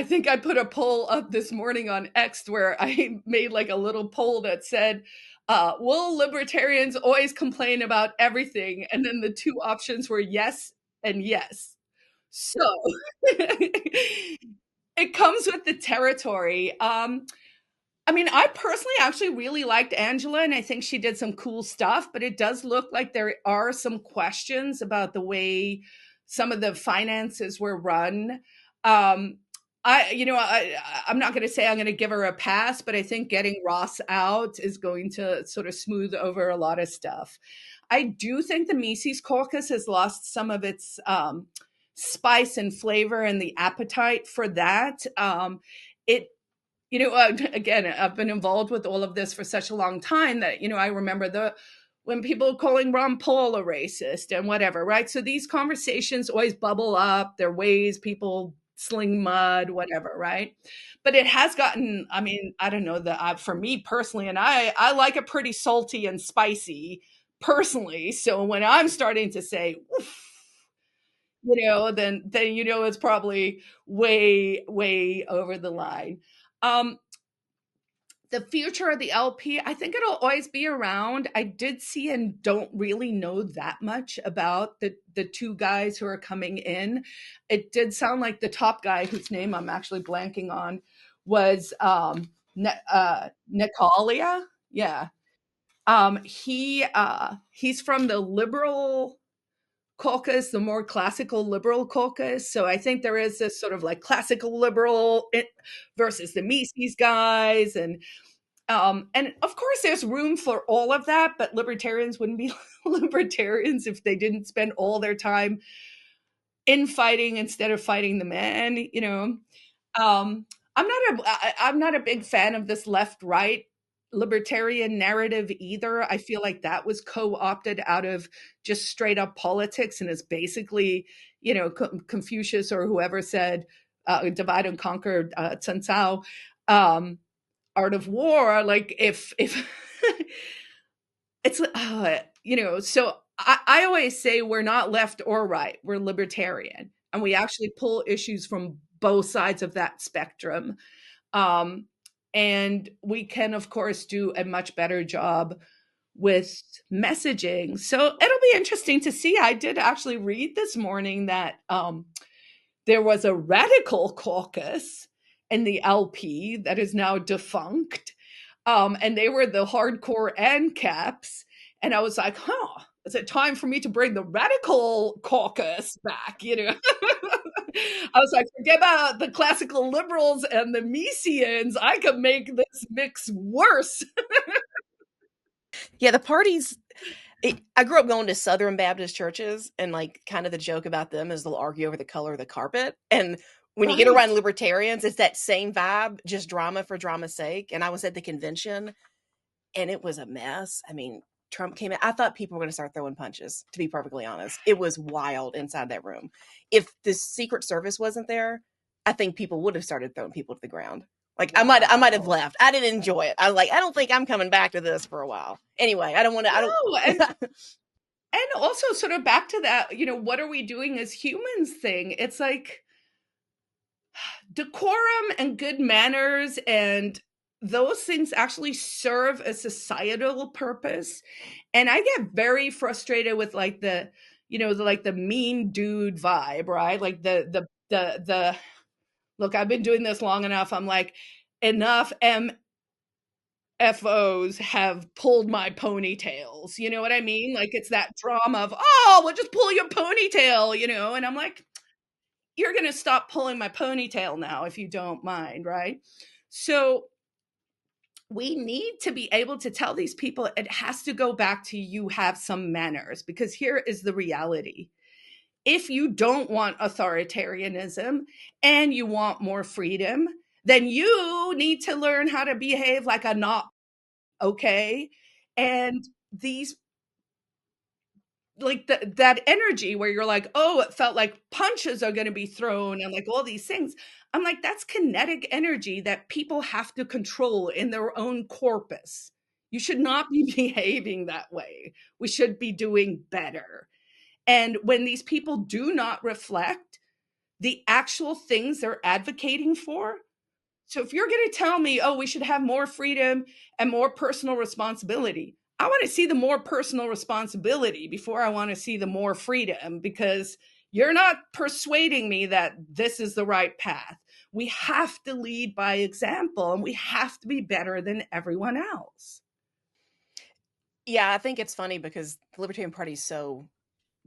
think I put a poll up this morning on X where I made like a little poll that said, will libertarians always complain about everything? And then the two options were yes and yes. So it comes with the territory. I personally actually really liked Angela, and I think she did some cool stuff, but it does look like there are some questions about the way some of the finances were run. I'm not going to say I'm going to give her a pass, but I think getting Ross out is going to sort of smooth over a lot of stuff. I do think the Mises Caucus has lost some of its spice and flavor and the appetite for that. Again, I've been involved with all of this for such a long time that, I remember when people are calling Ron Paul a racist and whatever, right? So these conversations always bubble up. There are ways people sling mud, whatever, right? But it has gotten, I mean, I don't know that for me personally, and I like it pretty salty and spicy personally. So when I'm starting to say, oof, then it's probably way over the line. Um, the future of the LP, I think it'll always be around. I did see and don't really know that much about the two guys who are coming in. It did sound like the top guy, whose name I'm actually blanking on, was Nicolia. Yeah. He's from the liberal caucus, the more classical liberal caucus. So I think there is this sort of like classical liberal versus the Mises guys, and of course there's room for all of that, but libertarians wouldn't be libertarians if they didn't spend all their time infighting instead of fighting the man. I'm not a big fan of this left right libertarian narrative either. I feel like that was co-opted out of just straight up politics, and it's basically, Confucius or whoever said, divide and conquer, Sun Tzu, art of war. Like if it's so I always say we're not left or right, we're libertarian, and we actually pull issues from both sides of that spectrum. um, and we can of course do a much better job with messaging. So it'll be interesting to see. I did actually read this morning that there was a radical caucus in the LP that is now defunct. And they were the hardcore ANCAPs. And I was like, huh, is it time for me to bring the radical caucus back? I was like, forget about the classical liberals and the Misesians. I could make this mix worse. Yeah, the parties. I grew up going to Southern Baptist churches, and like kind of the joke about them is they'll argue over the color of the carpet. And when you get Right. around libertarians, it's that same vibe, just drama for drama's sake. And I was at the convention, and it was a mess. I mean, Trump came in. I thought people were going to start throwing punches, to be perfectly honest. It was wild inside that room. If the Secret Service wasn't there, I think people would have started throwing people to the ground. Like I might have left. I didn't enjoy it. I don't think I'm coming back to this for a while. Anyway, I don't want to. I don't. No, and also sort of back to that, what are we doing as humans thing? It's like decorum and good manners and those things actually serve a societal purpose. And I get very frustrated with like the mean dude vibe, right? Like the look, I've been doing this long enough. I'm like, enough FOs have pulled my ponytails. You know what I mean? Like it's that drama of, oh, well, just pull your ponytail, and I'm like, you're going to stop pulling my ponytail now if you don't mind, right? So we need to be able to tell these people it has to go back to you have some manners, because here is the reality. If you don't want authoritarianism and you want more freedom, then you need to learn how to behave like a not okay. And these like that energy where you're like, oh, it felt like punches are going to be thrown and like all these things. I'm like, that's kinetic energy that people have to control in their own corpus. You should not be behaving that way. We should be doing better. And when these people do not reflect the actual things they're advocating for, so if you're going to tell me, oh, we should have more freedom and more personal responsibility, I want to see the more personal responsibility before I want to see the more freedom, because you're not persuading me that this is the right path. We have to lead by example, and we have to be better than everyone else. Yeah, I think it's funny because the Libertarian Party is so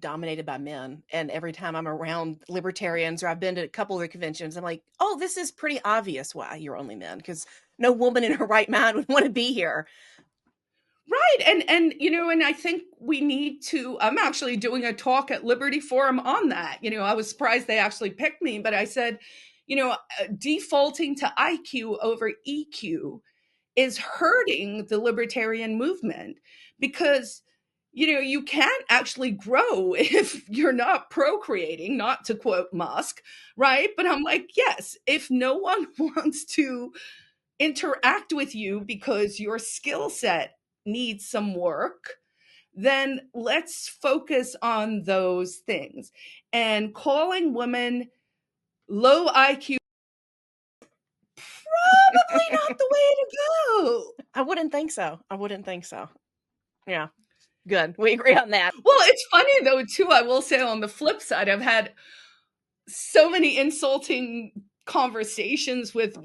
dominated by men, and every time I'm around libertarians or I've been to a couple of the conventions, I'm like, oh, this is pretty obvious why you're only men, because no woman in her right mind would want to be here. Right. And I think we need to, I'm actually doing a talk at Liberty Forum on that. I was surprised they actually picked me, but I said, defaulting to IQ over EQ is hurting the libertarian movement, because you can't actually grow if you're not procreating, not to quote Musk, right? But I'm like, yes, if no one wants to interact with you because your skill set needs some work, then let's focus on those things. And calling women low IQ, probably not the way to go. I wouldn't think so. I wouldn't think so. Yeah. Good. We agree on that. Well, it's funny though, too. I will say on the flip side, I've had so many insulting conversations with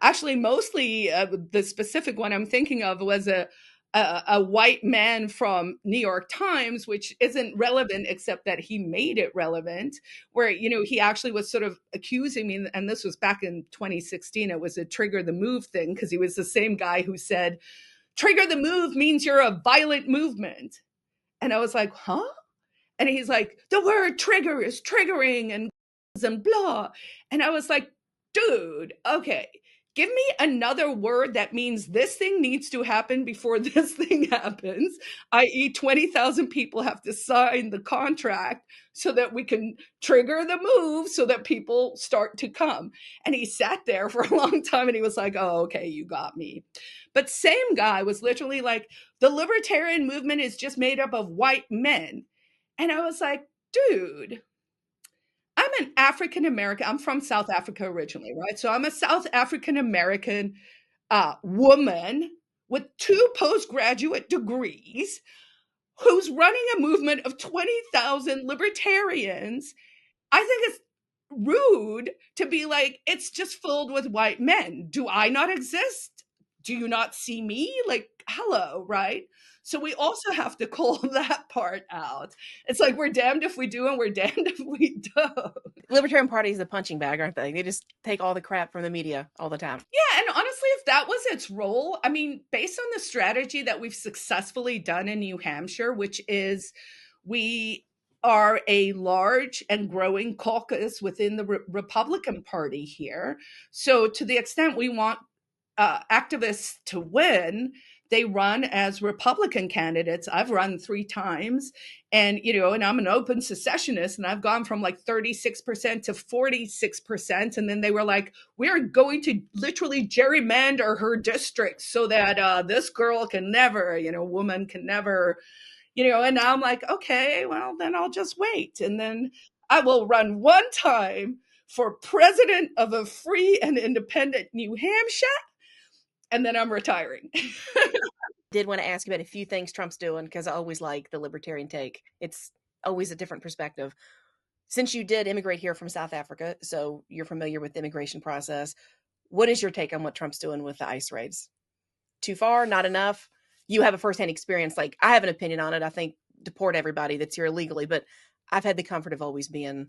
actually mostly the specific one I'm thinking of was a white man from New York Times, which isn't relevant except that he made it relevant, where he actually was sort of accusing me, and this was back in 2016. It was a trigger the move thing, because he was the same guy who said trigger the move means you're a violent movement. And I was like, huh? And he's like, the word trigger is triggering and blah. And I was like, dude, okay, give me another word that means this thing needs to happen before this thing happens, i.e., 20,000 people have to sign the contract so that we can trigger the move so that people start to come. And he sat there for a long time and he was like, oh, okay, you got me. But same guy was literally like, the libertarian movement is just made up of white men. And I was like, dude, I'm an African American. I'm from South Africa originally, right? So I'm a South African American woman with 2 postgraduate degrees who's running a movement of 20,000 libertarians. I think it's rude to be like, it's just filled with white men. Do I not exist? Do you not see me? Like, hello, right? So we also have to call that part out. It's like we're damned if we do and we're damned if we don't. Libertarian Party is a punching bag, aren't they? They just take all the crap from the media all the time. Yeah, and honestly, if that was its role, I mean, based on the strategy that we've successfully done in New Hampshire, which is we are a large and growing caucus within the Republican Party here. So, to the extent we want activists to win, they run as Republican candidates. I've run 3 times, and and I'm an open secessionist, and I've gone from like 36% to 46%, and then they were like, "We're going to literally gerrymander her district so that this girl can never, woman can never." And now I'm like, okay, well, then I'll just wait. And then I will run 1 time for president of a free and independent New Hampshire, and then I'm retiring. Did want to ask you about a few things Trump's doing, because I always like the libertarian take. It's always a different perspective. Since you did immigrate here from South Africa, so you're familiar with the immigration process, what is your take on what Trump's doing with the ICE raids? Too far? Not enough? You have a firsthand experience. Like, I have an opinion on it. I think deport everybody that's here illegally, but I've had the comfort of always being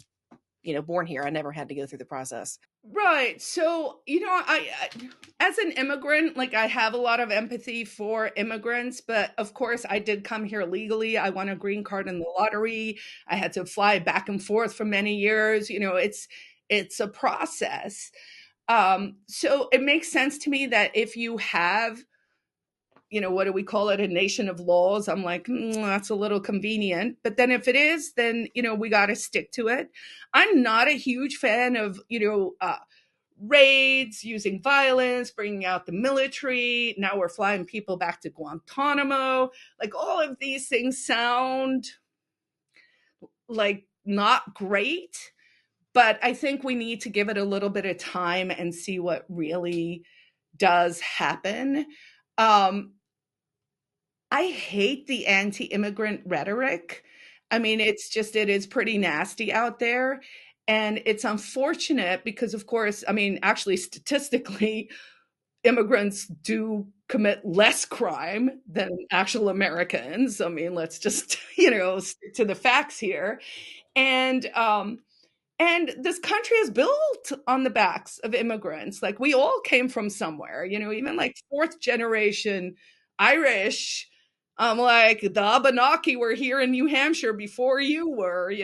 born here. I never had to go through the process. Right. So, I as an immigrant, like, I have a lot of empathy for immigrants, but of course I did come here legally. I won a green card in the lottery. I had to fly back and forth for many years. It's a process. So it makes sense to me that if you have, what do we call it? A nation of laws. I'm like, that's a little convenient. But then if it is, then, we got to stick to it. I'm not a huge fan of, raids, using violence, bringing out the military. Now we're flying people back to Guantanamo. Like, all of these things sound like not great, but I think we need to give it a little bit of time and see what really does happen. I hate the anti-immigrant rhetoric. I mean, it is pretty nasty out there. And it's unfortunate because, of course, I mean, actually, statistically, immigrants do commit less crime than actual Americans. I mean, let's just, stick to the facts here. And this country is built on the backs of immigrants. Like, we all came from somewhere, even like 4th generation Irish. Like, the Abenaki were here in New Hampshire before you were.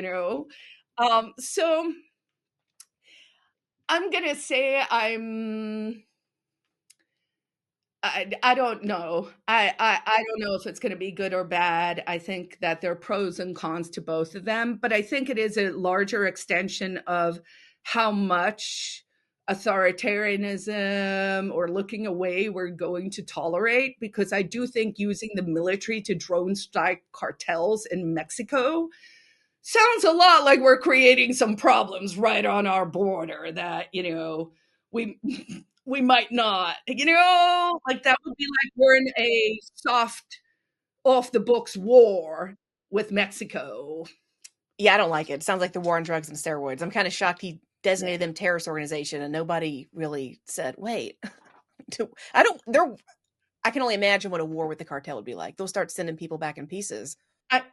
So I'm going to say I don't know. I don't know if it's going to be good or bad. I think that there are pros and cons to both of them, but I think it is a larger extension of how much authoritarianism or looking away we're going to tolerate, because I do think using the military to drone strike cartels in Mexico sounds a lot like we're creating some problems right on our border that, we we might not, like that would be like we're in a soft off the books war with Mexico. Yeah, I don't like it. It sounds like the war on drugs and steroids. I'm kind of shocked he Yeah. designated them terrorist organization and nobody really said, wait, I don't, they're, I can only imagine what a war with the cartel would be like. They'll start sending people back in pieces.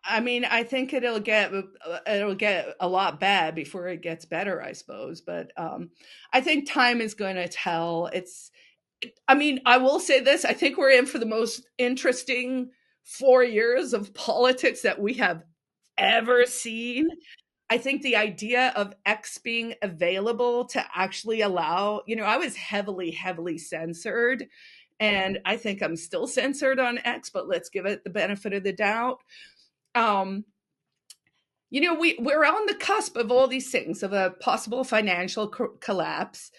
I mean, I think it'll get a lot bad before it gets better, I suppose. But I think time is going to tell. I mean, I will say this: I think we're in for the most interesting 4 years of politics that we have ever seen. I think the idea of X being available to actually allow, I was heavily, heavily censored. And I think I'm still censored on X, but let's give it the benefit of the doubt. Um, we're on the cusp of all these things, of a possible financial collapse.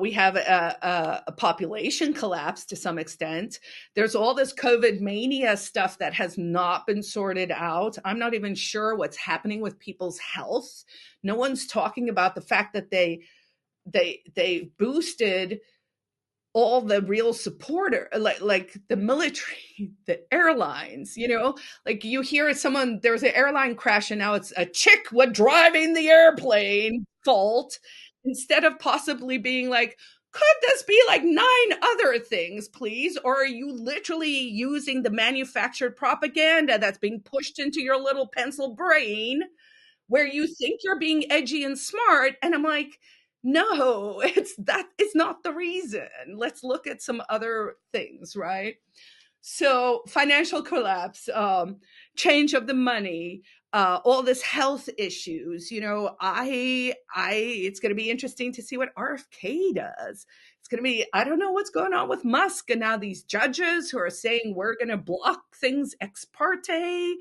We have a population collapse to some extent. There's all this COVID mania stuff that has not been sorted out. I'm not even sure what's happening with people's health. No one's talking about the fact that they boosted all the real supporter, like the military, the airlines, like you hear someone, there was an airline crash and now it's a chick what driving the airplane fault, instead of possibly being like, could this be like 9 other things, please? Or are you literally using the manufactured propaganda that's being pushed into your little pencil brain where you think you're being edgy and smart? And I'm like, no, it's not the reason. Let's look at some other things, right? So financial collapse, change of the money, all this health issues. It's going to be interesting to see what RFK does. It's going to be, I don't know what's going on with Musk and now these judges who are saying we're going to block things ex parte.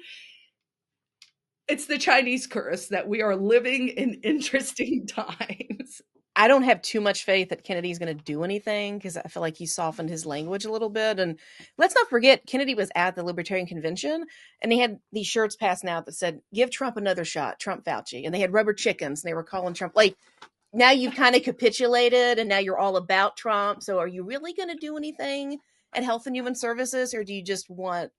It's the Chinese curse that we are living in interesting times. I don't have too much faith that Kennedy's going to do anything because I feel like he softened his language a little bit. And let's not forget, Kennedy was at the Libertarian Convention and they had these shirts passing out that said, give Trump another shot, Trump Fauci. And they had rubber chickens and they were calling Trump, like, now you've kind of capitulated and now you're all about Trump. So are you really going to do anything at Health and Human Services, or do you just want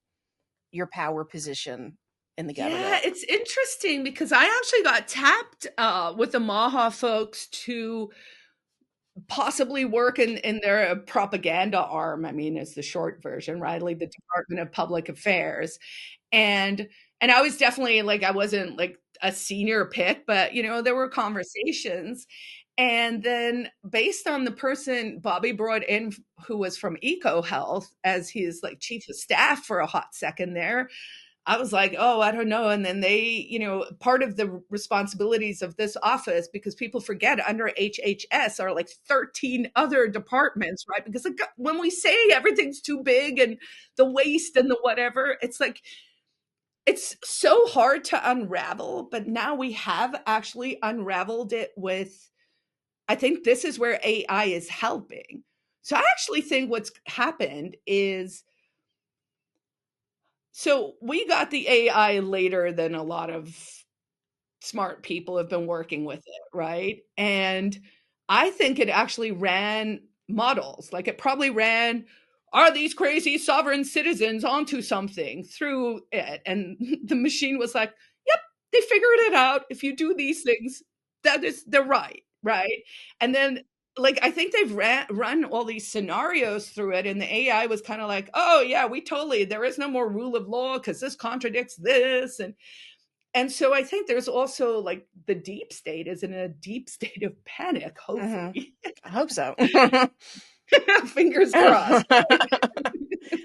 your power position in the government? Yeah, it's interesting because I actually got tapped with the Maha folks to possibly work in their propaganda arm. I mean, it's the short version, right? Like the Department of Public Affairs. And I was definitely like, I wasn't like a senior pick, but there were conversations. And then based on the person Bobby brought in, who was from EcoHealth as his like chief of staff for a hot second there, I was like, oh, I don't know. And then they, part of the responsibilities of this office, because people forget under HHS are like 13 other departments, right? Because when we say everything's too big and the waste and the whatever, it's like, it's so hard to unravel. But now we have actually unraveled it with, I think this is where AI is helping. So I actually think what's happened is, so we got the AI later than a lot of smart people have been working with it, right? And I think it actually ran models. Like it probably ran, are these crazy sovereign citizens onto something through it? And the machine was like, yep, they figured it out. If you do these things, they're right, right? And then like I think they've run all these scenarios through it, and the AI was kind of like, oh yeah, there is no more rule of law because this contradicts this, and so I think there's also like the deep state is in a deep state of panic, hopefully. I hope so. Fingers crossed. I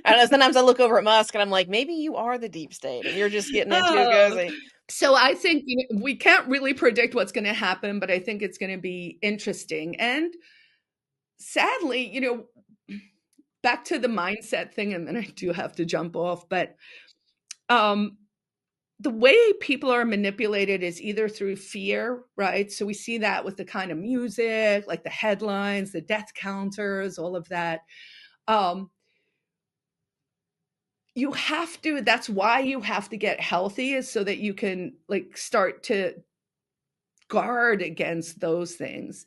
don't know, sometimes I look over at Musk and I'm like, maybe you are the deep state and you're just getting into cozy. So I think we can't really predict what's going to happen, but I think it's going to be interesting. And sadly, back to the mindset thing, and then I do have to jump off, but the way people are manipulated is either through fear, right? So we see that with the kind of music, like the headlines, the death counters, all of that. You have to, that's why you have to get healthy, is so that you can like start to guard against those things.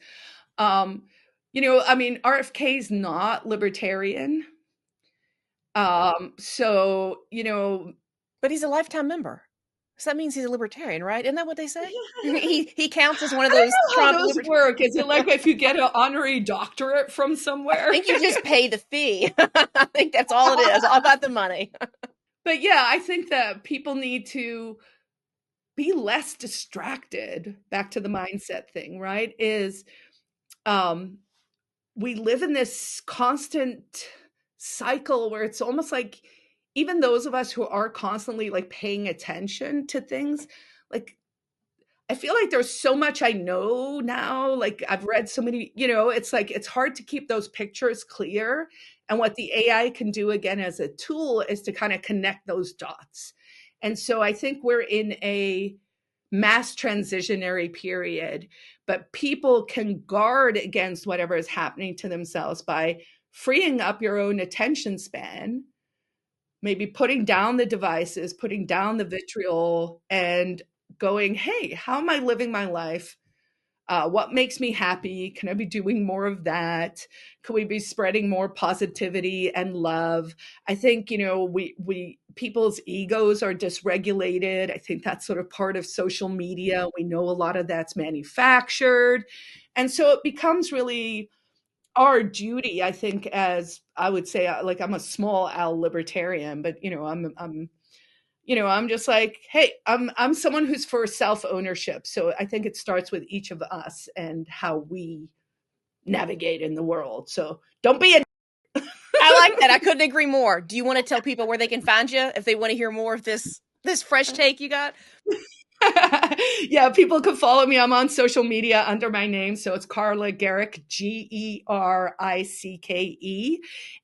You know, I mean, RFK's not libertarian. So, you know, But he's a lifetime member. So that means he's a libertarian, right? Isn't that what they say? He counts as one of those how Trump those work. Is it like if you get an honorary doctorate from somewhere? I think you just pay the fee. I think that's all it is. All about the money. But yeah, I think that people need to be less distracted. Back to the mindset thing, right? Is we live in this constant cycle where it's almost like even those of us who are constantly like paying attention to things, like I feel like there's so much I know now. Like I've read so many, you know, it's like it's hard to keep those pictures clear. And what the AI can do again as a tool is to kind of connect those dots. And so I think we're in a mass transitionary period, but people can guard against whatever is happening to themselves by freeing up your own attention span, maybe putting down the devices, putting down the vitriol, and going, hey, how am I living my life? What makes me happy? Can I be doing more of that? Can we be spreading more positivity and love? I think, you know, we people's egos are dysregulated. I think that's sort of part of social media. We know a lot of that's manufactured. And so it becomes really our duty, I think, as I would say, like I'm a small L libertarian, but you know, I'm just like, hey, I'm someone who's for self-ownership. So I think it starts with each of us and how we navigate in the world. So don't be a I like that. I couldn't agree more. Do you want to tell people where they can find you if they want to hear more of this fresh take you got? Yeah, people can follow me. I'm on social media under my name. So it's Carla Gericke, Gericke.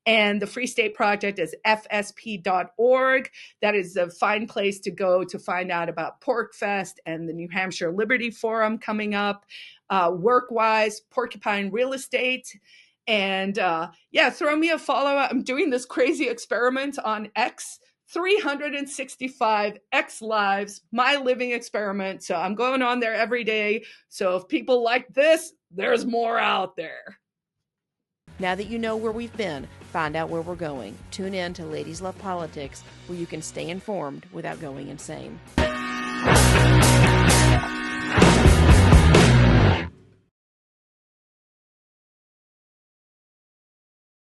And the Free State Project is fsp.org. That is a fine place to go to find out about PorcFest and the New Hampshire Liberty Forum coming up. Work-wise, Porcupine Real Estate. And yeah, throw me a follow. I'm doing this crazy experiment on X. 365 X lives, my living experiment. So I'm going on there every day. So if people like this, there's more out there. Now that you know where we've been, find out where we're going. Tune in to Ladies Love Politics, where you can stay informed without going insane.